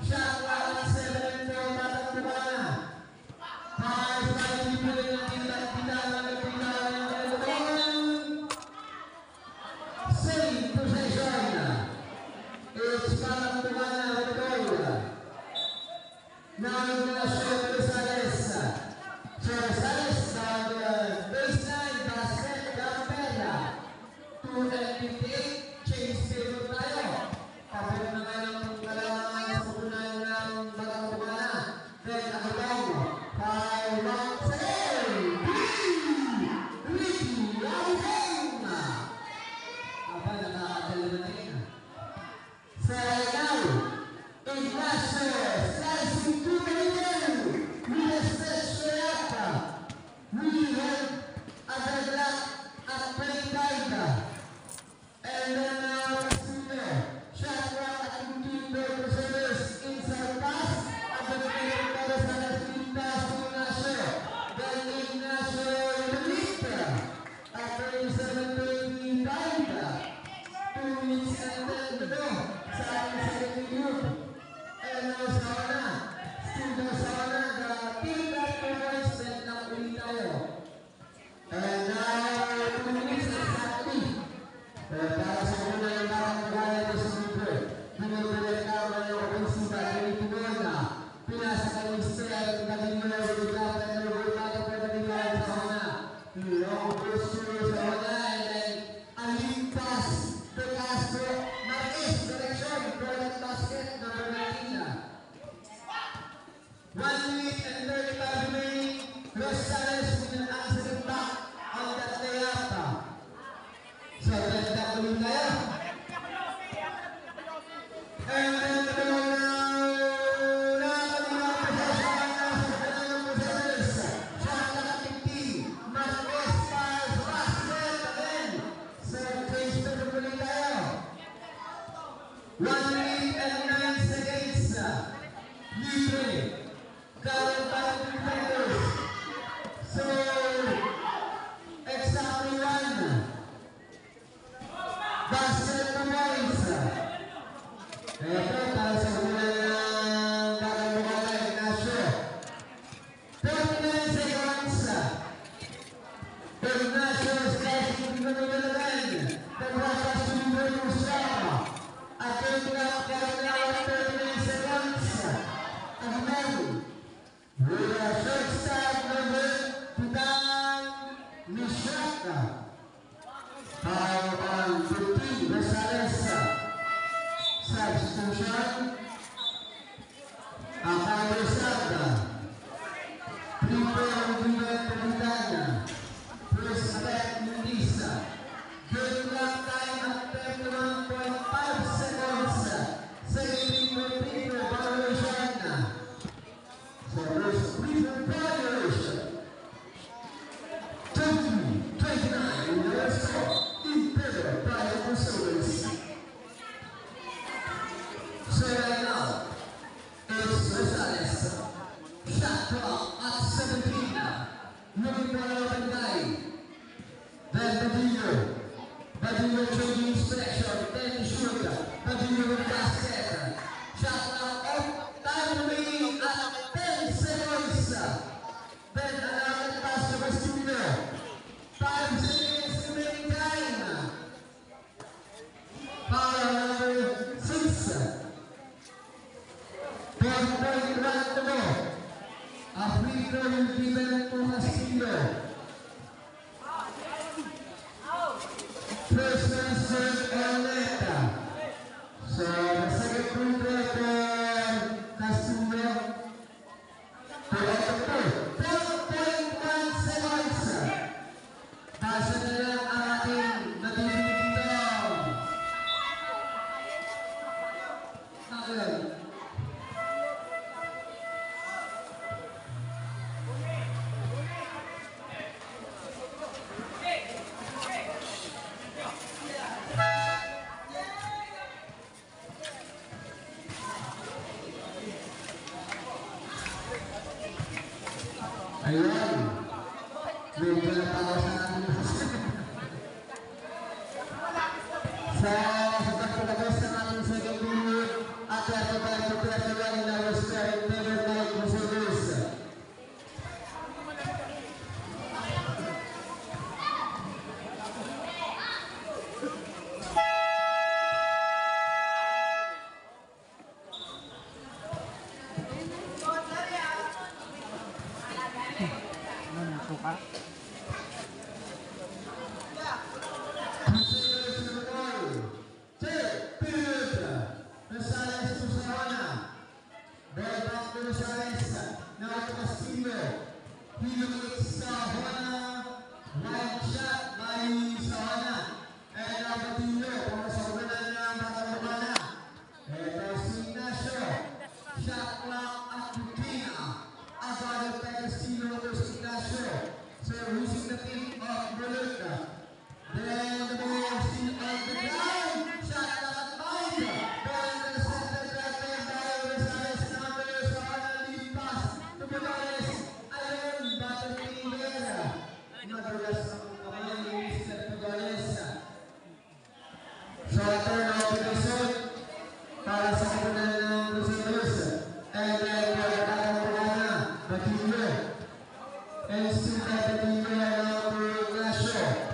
Speaker 7: Shot clock at Rosales with an answering back on that layup. So that's that we there. And then the substitution. Akabosada. Prepare Vivet Pagitana. Prospect Lisa. Good luck time at 21.5 seconds. Second prepare evaluation. So there's prepare evaluation. 29 in the score. In favor by the service. So right now, it's Rosales. Shot clock at 17. Looking for another guy. Then Badillo changing selection. Then Sugar. Badillo with the basket. Shot clock off. Time remaining at 10 seconds. Then another pass to Bastillo. 5 seconds remaining time. Power number 6. 4-point run to go. A free throw will be given to Castillo. First one serve Ornetta. So the second free throw for Castillo. 4.1 seconds. Pasa na lang ang ating natitigil dito. Okay. Ayun. Medyo natawa sa ating sa pagkatapos ng ating second period at tayo to press the run in our square in favor by Musulis. So losing the pick of Berluca. Then the ball is still on the ground. Shot at Mike. Then the center back there by Rosales. Numbers on a lead pass to Morales. Ayun, battle Rivera. Madulas ang kamay ni Mr. Morales. So turnover result para sa kapunan ng Lucinos. And then Badillo. And still Badillo now to Ignacio.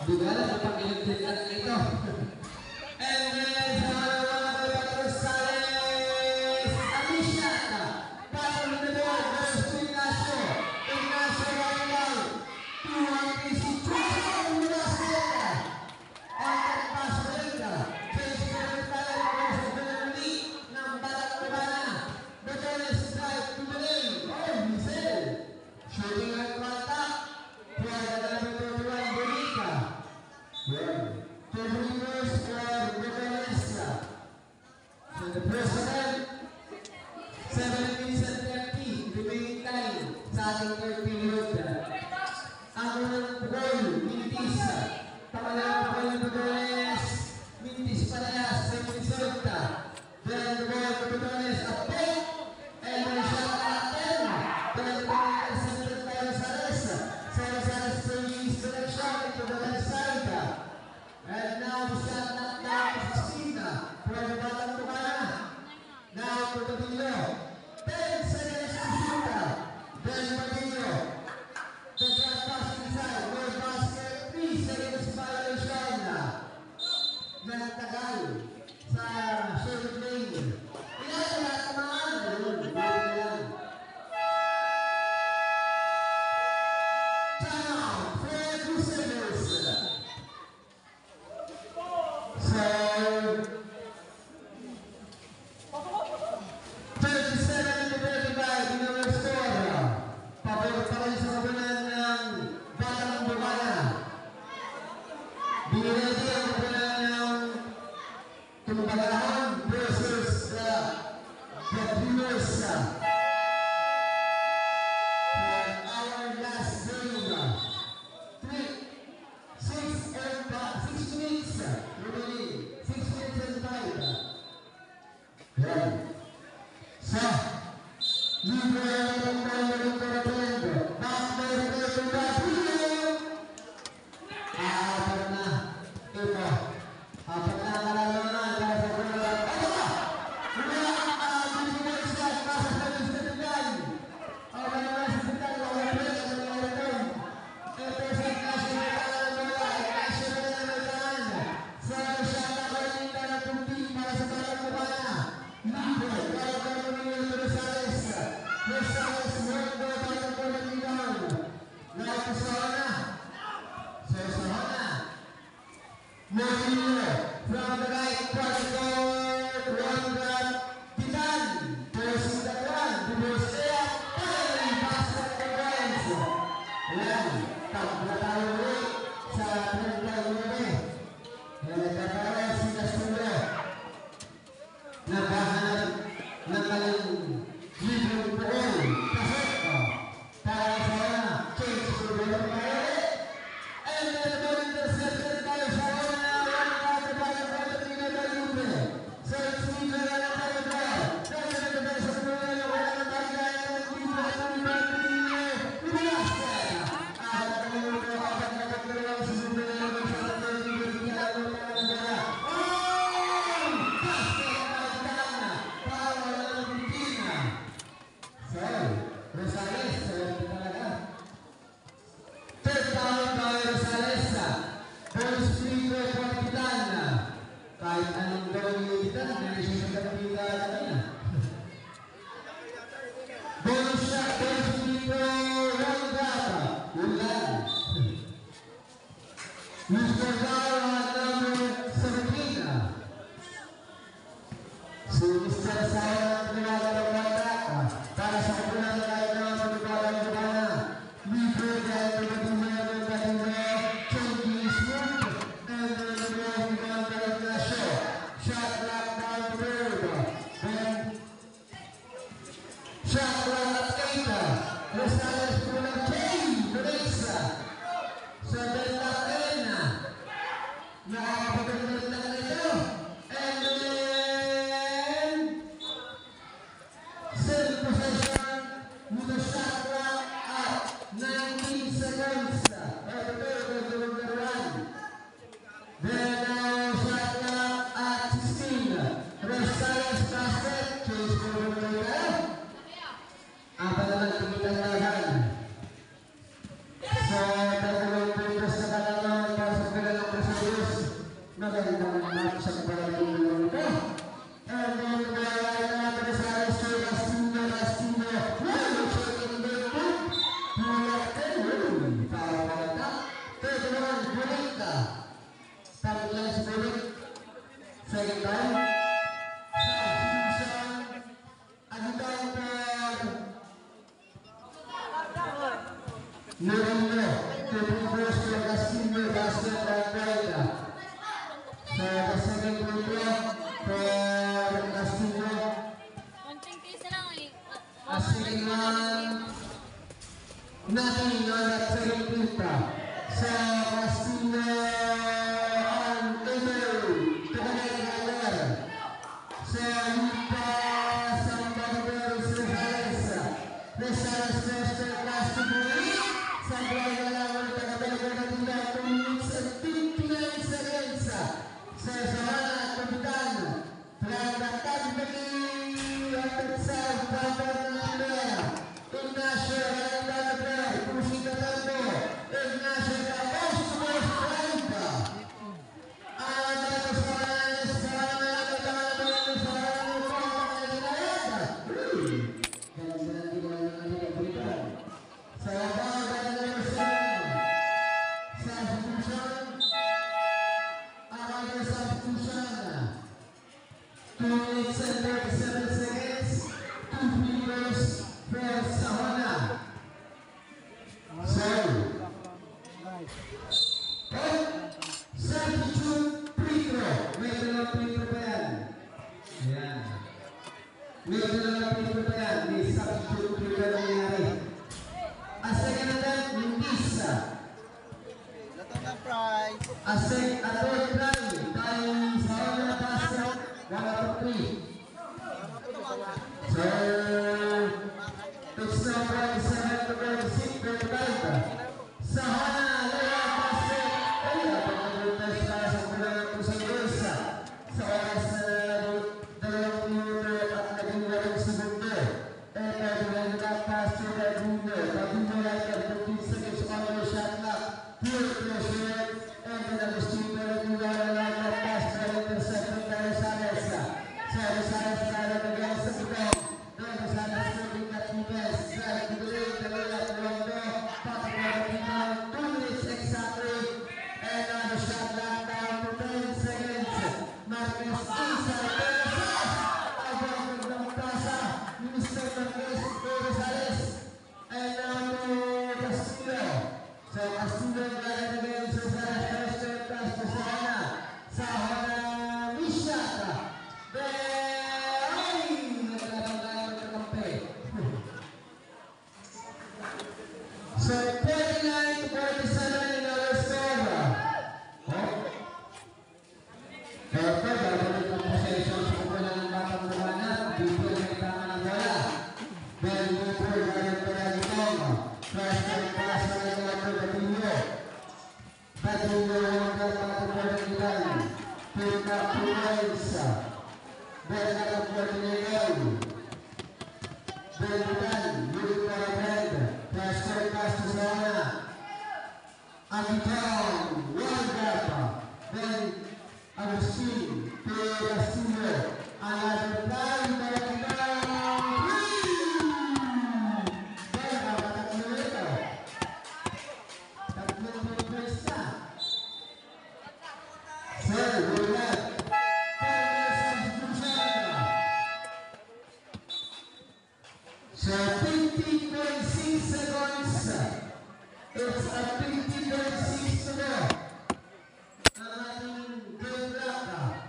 Speaker 7: Di ba alam kung pag-ilit-ilit ito? And then, sa mga Rosales, Alicia, Pato Lindor versus Ignacio. Ignacio Raimar, 2-1 Joshua Miraseta. And then, Pasarita, James Corintale versus Benelli ng Batak Cabana. Botones drive to the lane. Oh, Mizel. Shooting at contact. Kaya na natutunan Bonita. Well, 2 winners for Botones. So the president, 7 minutes and 30 remaining time sa ating third period. Ang unang goal, Mintis. Pangalawang goal ng Botones, Mintis Parehas, same result. Then the goal of Botones, a point, and then shot at 10. Then the goal intercepted by Rosales. So Rosales changes direction into the left side. And now the shot knocked down to 16 for the Batak Cabana. Now to Padillo. 10 seconds to shoot. Then Padillo. The drop pass inside. No basket. 3 seconds violation. Nagtagal sa short lane. Ilan na tamaan? Ayun, buhay lang. Timeout for Crusaders. So, 37 to 35 in our score. Pabor pa rin sa kabunan ng Batang Cabana. Biniredy ang kabunan ng Tumbagahan versus the Brewers. For our last game, 6 minutes remaining. 6 minutes and 5. Yan. So, libre ang tayo ng Correndo. Backdoor play to Gabriel. Apat na. Ito. Apat na kalalaman. Kaya sa Correndo. Ito ba? Mula ang Binibulis at nasa sa Listetan. Ang mga Listetan. Wala play. Ang mga Listetan. Ito sa Ignacio Raimar. Ignacio Raimar. Sa Shata Correndo na tumpi para sa Batang Cabana. Libre. Kaya gagawin yung Rosales. Rosales, Mundo, Batang Cabana. Now to Sahana. So Sahana. Morillo from the right corridor. One grab. Titan. Pushing the run. Dibosea. Ay, basket the points. Ayan. Tabla tayo ulit sa 39. Nagkakaroon si Castro. Naghahanap ng kalang libreng pool. Pasok. Para sa change to the right. And then the ball intercepted by Sahana. One out the ball by the Trinidad Libre. So it's Libre na lang tayo ball. That's the best of the world. Wala na tayo gaya ng Libre. Libre. Apat na minuto. Apat na pagkaraw sa Libre. Sa Libre. Ginagawa na lang gaya. Oh! Basket by Tana. Power ng Pilipinas. So, Rosales. Talaga. Third foul by Rosales. Bonus free throw for Titan. Kahit anong gawin yung Titan, hindi siya nagkapita kanina. Bonus shot, bonus free throw, one drop. Ulan. Mr. Gara, number 17. Si Mr. Sara ang pinagalaw ng track. Para sa kapunan na tayo ng Batang Cabana. Libre dahil tumatuma ng Batang changing smooth. And then the ball began by Ignacio. Shot clock down to third. Then shot clock at 8. Rosales pulang Jay. Teresa. So then lock in. magandang match ang parating nito. And then, natin sa Aristor Castillo. Well, checking the good. Para maganda. Third one, Bulita. Start lang si Bulit. Second time. Substitution. Agitang per Merino. Taking first for Castillo. Basket by Bulita. So, the second free throw for Castillo.
Speaker 3: Konting tiis na lang eh.
Speaker 7: A second one. Nothing on that second free throw. So, Castillo and Edo to the next level. So, Lipa, somebody Rosales. Rosales first to Castillo. Sampai dalam taga-taga tinggal 2 minutes and 59 seconds. Sesama kapitan perangkatan bagi atas badan Anda. Ignacio Hernandez, kursi tertentu. Ignacio Carlos Costa. Ada kesalahan sekarang kita berbicara saya Asik atau try dari Sawana Basket 1-3. So it's now 27-26. Sawana lewat basket. Pagkakas para sa pulang pusang desa. Sa oras na 2 minuto at 12 segundo. Ito dengan lepas sudah Bruno. Bruno lagi 15 seconds on the shot clock. Here pressure. And the receiver to the line of pass by intercepted by Rosales. So Rosales got it against the ball. Then Rosales moving that defense. Right to the lane, the left Rondo. Popping out the rebound. 2 minutes exactly. And the shot locked down to 10 seconds. Marquez inside the Rosales. Abang ng Tasa. Mr. Marquez to Rosales. And now to Castillo. So Castillo got it against Rosales. So 39-47 in our score. Kaya babalik ang possession sa kumpulan ng batang bumanat. Dito may tama ng bola. Then Booper galing pala ditong. First time pass na rin ang Pedrillo. Pedrillo ang dapat ng ilan. Pick up 2 points. Then ang Pedrillo. Then Budan, moving for a head. Pass to Sawana. Agitang, one gap. Then Agustin to Castillo. Another time by Agitang. Then tatlo ito. Tatlong points na. Sir, we're left. So 50.6 seconds. It's a 50.6 to go. Ang ating game clock.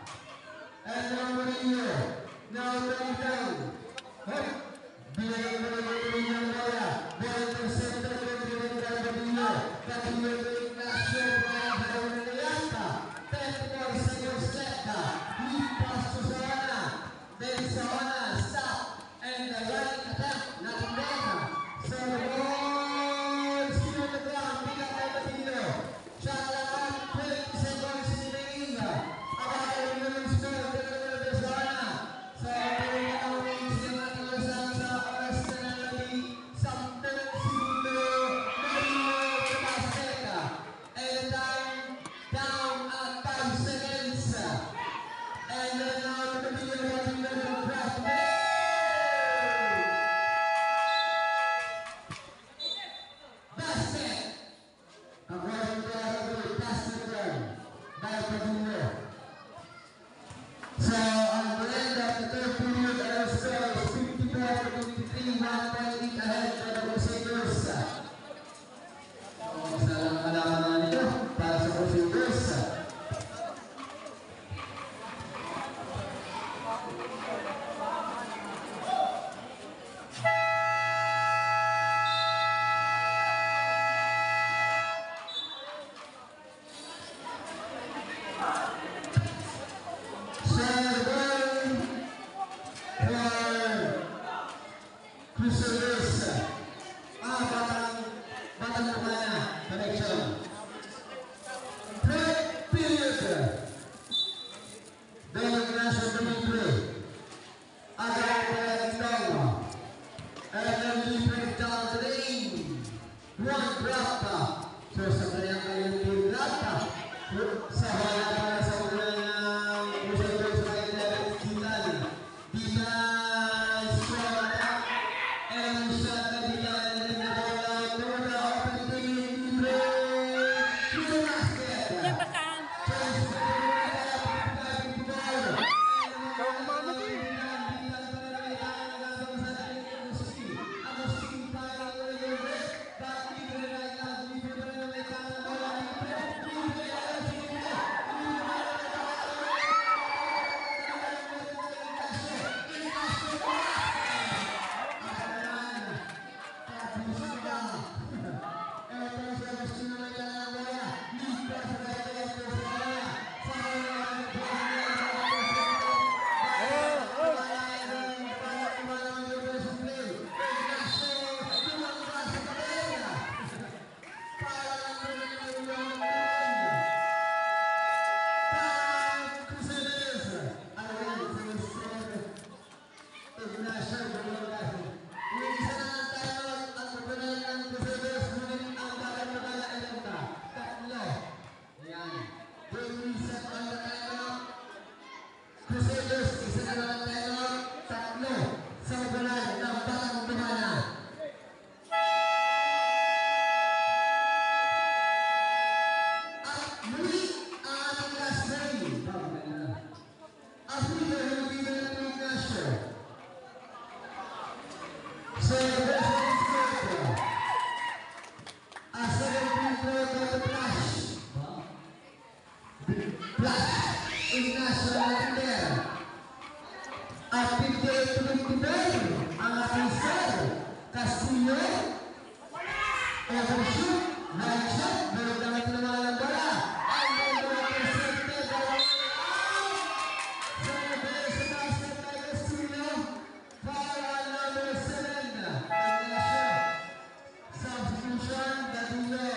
Speaker 7: And number muli ang ating last game. Ang leader ng leader ng Ignacio. So, the best one is good. Ang second leader ng the Flash. Flash. Ignacio ang leader. At 58-59 ang ating sir. Castillo. Overshoot. Night shot. Meron kami tinamaan ng bola. Ang bola ng safety. Sa nabaya sa basket ay Castillo. Foul number 7. Ignacio. Substitution. Dadillo.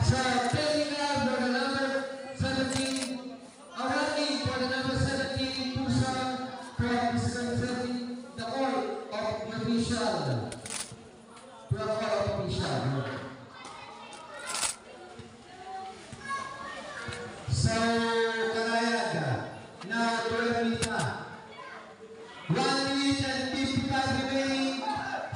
Speaker 7: So, taking out the number 17, awarding for the number 17, Tucson, from representing the court of the official. To the court of official. So, Karayaga, now 12 meter. 1 minute and 55 remaining.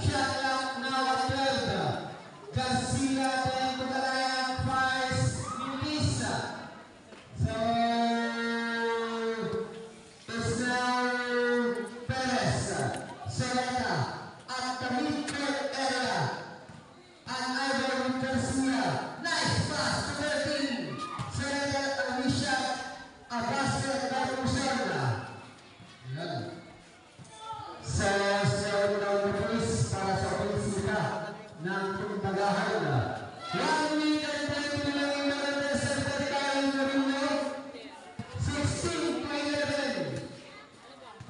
Speaker 7: Shot clock now at 12. Garcia and Karayaga fires Lisa. So, it's now Perez, Serena at the mid-court area. And Ivan Garcia, nice pass to 13. Serena and Misha, a basket by Musarla. So, daw na police para sa opisina ng Tumbagahan. 1 minute and 20 lang yung maganda sa Tarikayan na rin mo. 16-11.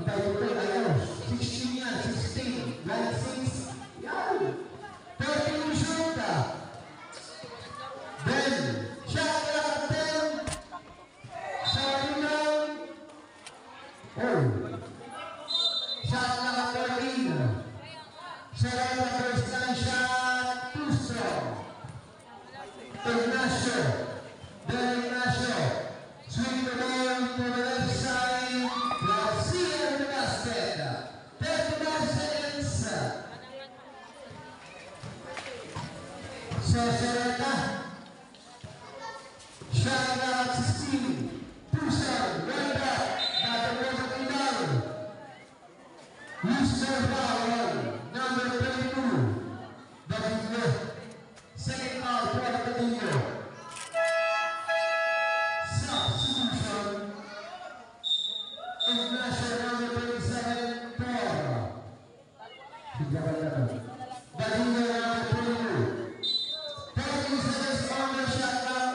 Speaker 7: Patay ito, ayaw. 16 yan, 16. 96. Yan. 13 to shoot. Then, shot clock at 10. Shooting down. Oh. Shot clock at 13. Serena first time shot. Too strong. Ignacio. Then Ignacio. Swing the ball to the left side. Garcia in the basket. 35 seconds. So Serena. Shot clock at 16. Tucson. Right back. Battle was at down. Mr. Foul. Number 22. Dadillo. Second foul for Dadillo. Substitution. Ignacio number 27. Dadillo number 22. 30 seconds on the shot clock.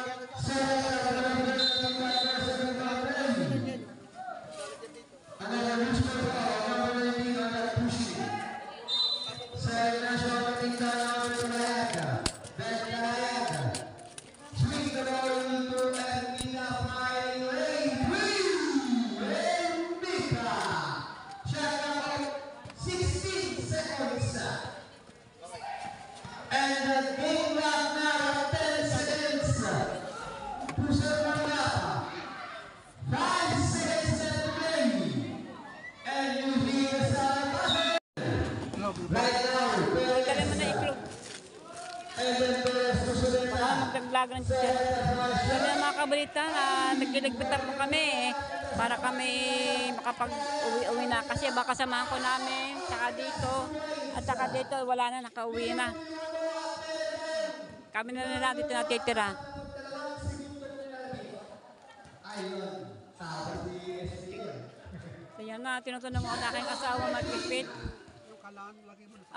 Speaker 7: Another Mr. Foul. Number 19 on that pushing. Sa Ignacio patinda number Karayaga. Then Karayaga. Swing the ball into Ermita firing lane. Ermita. Shot clock 16 seconds. And the game clock now at 10 seconds. Puso Manapa. 5 seconds left to play. And you hear the sound of right now,
Speaker 1: Dali mo na i-club.
Speaker 7: and then Perez to Serena.
Speaker 1: Magdaglag ng teacher. Kami ang mga kabalita na nagkiligpitan po kami para kami makapag-uwi na kasi baka samahan ko namin tsaka dito wala na, nakauwi na. Kami na lang dito natitira. So yan na, tinutunan mo na aking asawa magpipit.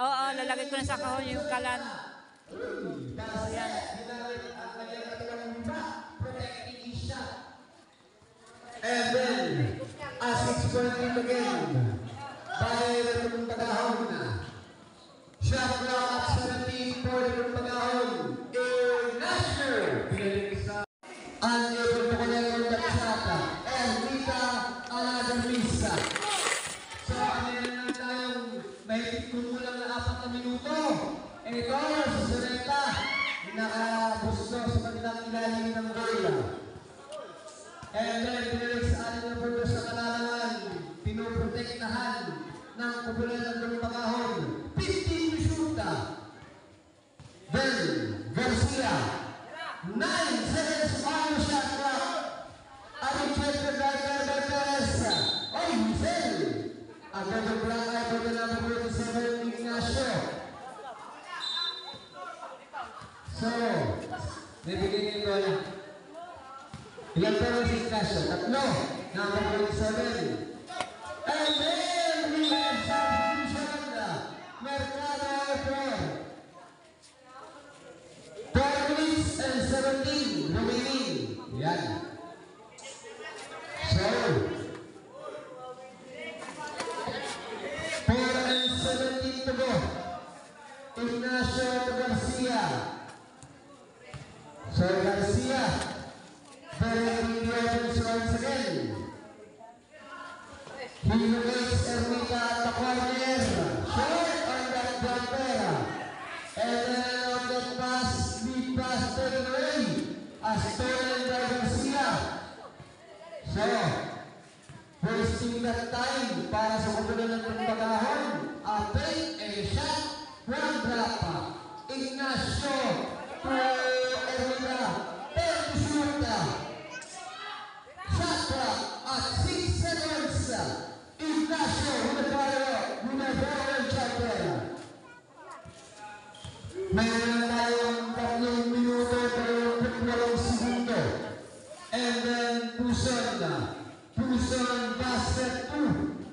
Speaker 1: Oo, lalagay ko na sa kahon yung kalan. So yan.
Speaker 7: And then, as 6-point again, by the Tumbagahon. Shot clock at 17 for the Tumbagahon. Ignacio. Unable to connect on that shot. Ermita Alagamisa. So, kanina na tayong mahigit kumulang na 4 na minuto. And ito, si Serena, nakabusto sa kanilang ilalim ng goal. And then, pinalik sa atin na punto sa kalalangan, pinoprotektahan ng popular ng Tumbagahon. 15 So, bibigyan nyo na. Ilan pero si Ignacio? Tatlo. Number 27. And then we have substitution. Mercado April. 12 minutes and 17 remaining. Yan. So, 4 and 17 to go. Ignacio to Garcia. So Garcia, very good once again. He locates Ermita at the corner. Short on that jumper. And then on that pass, the pass taken away. A stolen by Garcia. So, wasting that time para sa kabulan ng bagahon. A break, a shot, one drop. Ignacio to Ermita. 10 to shoot. Shot drop at 6 seconds. Ignacio with the follow-up with a very jumper. Mayroon tayong 3 minuto pero 8 segundo. And then Puson basket 2.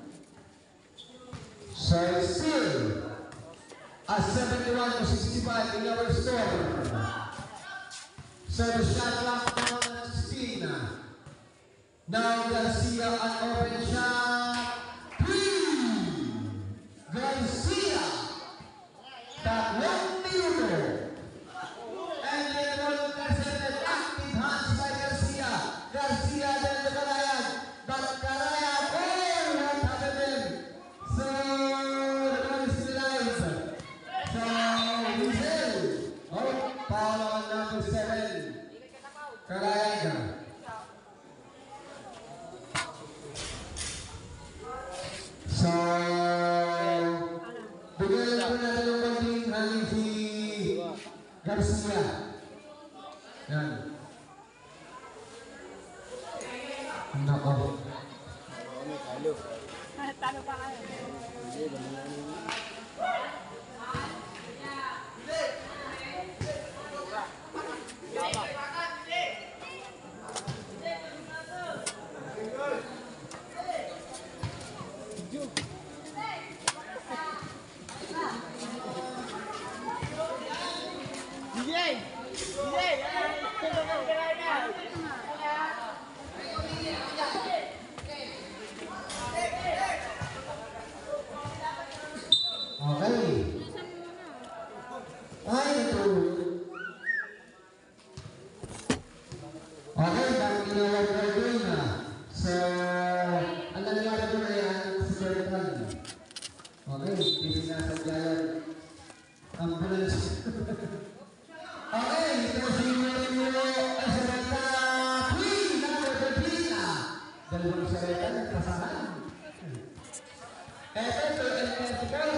Speaker 7: So it's still a 71 to 65 in our score. So the shot clock now at 16. Now Garcia an open shot. 3. Garcia. Tatlong minuto. And then one presented active hands by Garcia. Garcia then the Karayan. But Karayan, oh, what happened? So the ball is still alive. So Hazel. Oh, foul on number 7. Karayan. So bigyan ko natin yung konting hangin si Garcia. Yan. Nako.
Speaker 5: Talo pa kayo.
Speaker 7: Okay. Ay, ito. Okay, bakit ginawag ko doon na? So, ang nangyari doon ay si Bertrand. Okay, hindi sinasadyayan. Ambulance. Okay, ito si Milo Esareta Queen, number 13. Dalawang sareta ng kasahan. Ito ito ang vertical.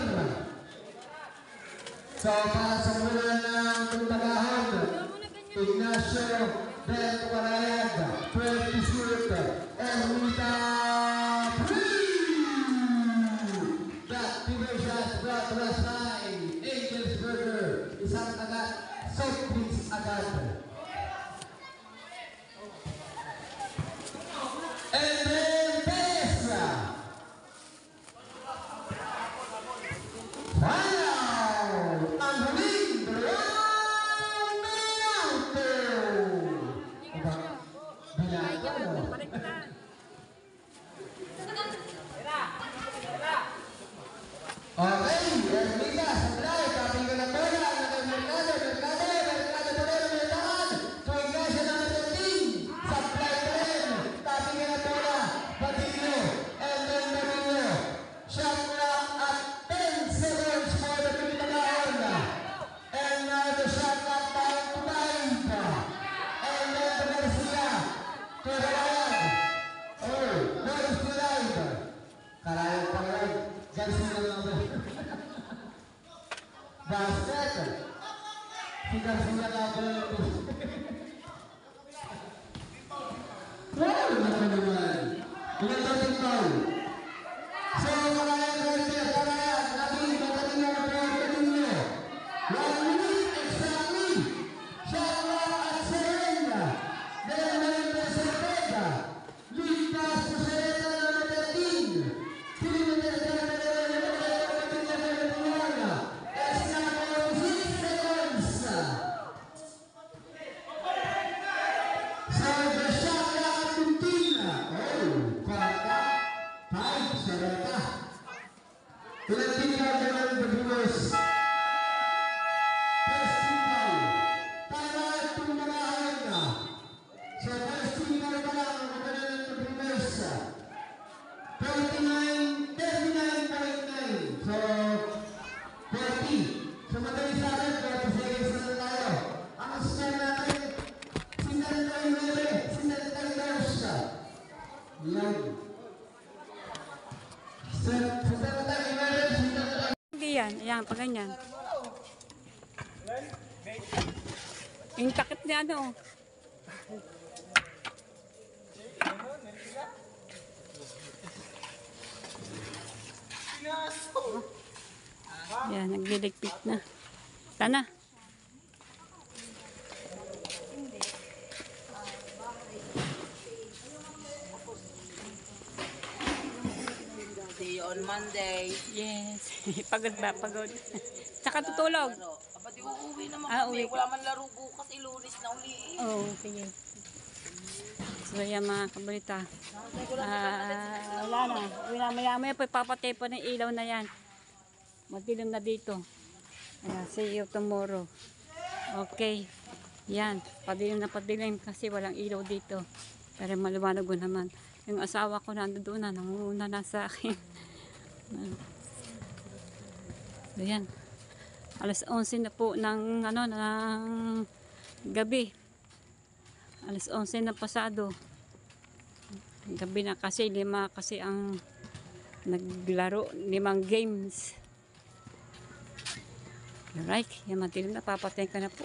Speaker 7: So, para sa mula ng tumbagahan, Ignacio del Parayag, 12 to shoot, Ermita Free! That bigger shot brought to the side, Angels Burger, isang agad, soft drinks agad. And then Tessa! Wow! Ang huling dalawang minuto! Aba, bilang ko. Okay, Ermita, Sandra'y, kaping ka na bola, Mercado, Torero, Mercadan, to Ignacio ng 13, supply rin, kaping ka na bola, Batillo, and then Marillo, shot clock at 10 seconds for the Pilipagaon, and now the shot clock down to 5, and then the Garcia, to Karayan, oh, no, it's still alive, Karayan, Garcia number basket. Si Garcia number wow, naman. Ilan dating foul? So, Karayan Garcia, Karayan, Nabil, Batalino, 1 minute exactly.
Speaker 1: pa ganyan. Yung takip niya ano. Yan, nagliligpit na. Tana.
Speaker 8: See you on Monday.
Speaker 1: Yes. Pagod ba? Pagod. Tsaka tutulog.
Speaker 8: Kapag uuwi naman
Speaker 1: Uwi.
Speaker 8: Wala man laro bukas, Lunes na uli.
Speaker 1: Oo, sige. So yan mga kabalita. Wala na. Uwi na maya-maya pa papatay pa ng ilaw na yan. Madilim na dito. See you tomorrow. Okay. Yan. Padilim kasi walang ilaw dito. Pero maliwanag ko naman. Yung asawa ko nandoon na. Nangunguna na sa akin. So yan. Alas 11 na po ng gabi. Alas 11 na pasado. Gabi na kasi 5 kasi ang naglaro, 5 games. Alright, yan matilim na, papatayin ka na po.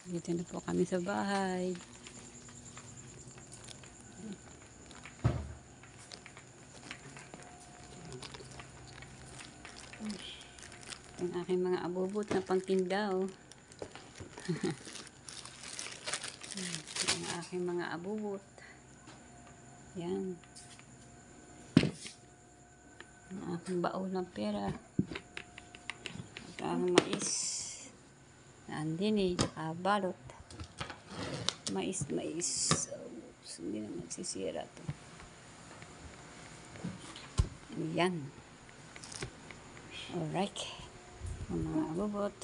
Speaker 1: Dito na po kami sa bahay. Yung aking mga abubot na pangtinda, oh. Yung aking mga abubot. Yan. Yung aking baon ng pera. At ang mais. Nandun eh, nakabalot. Mais. So, hindi na magsisira to. Yan. Alright. Ang mga abubot.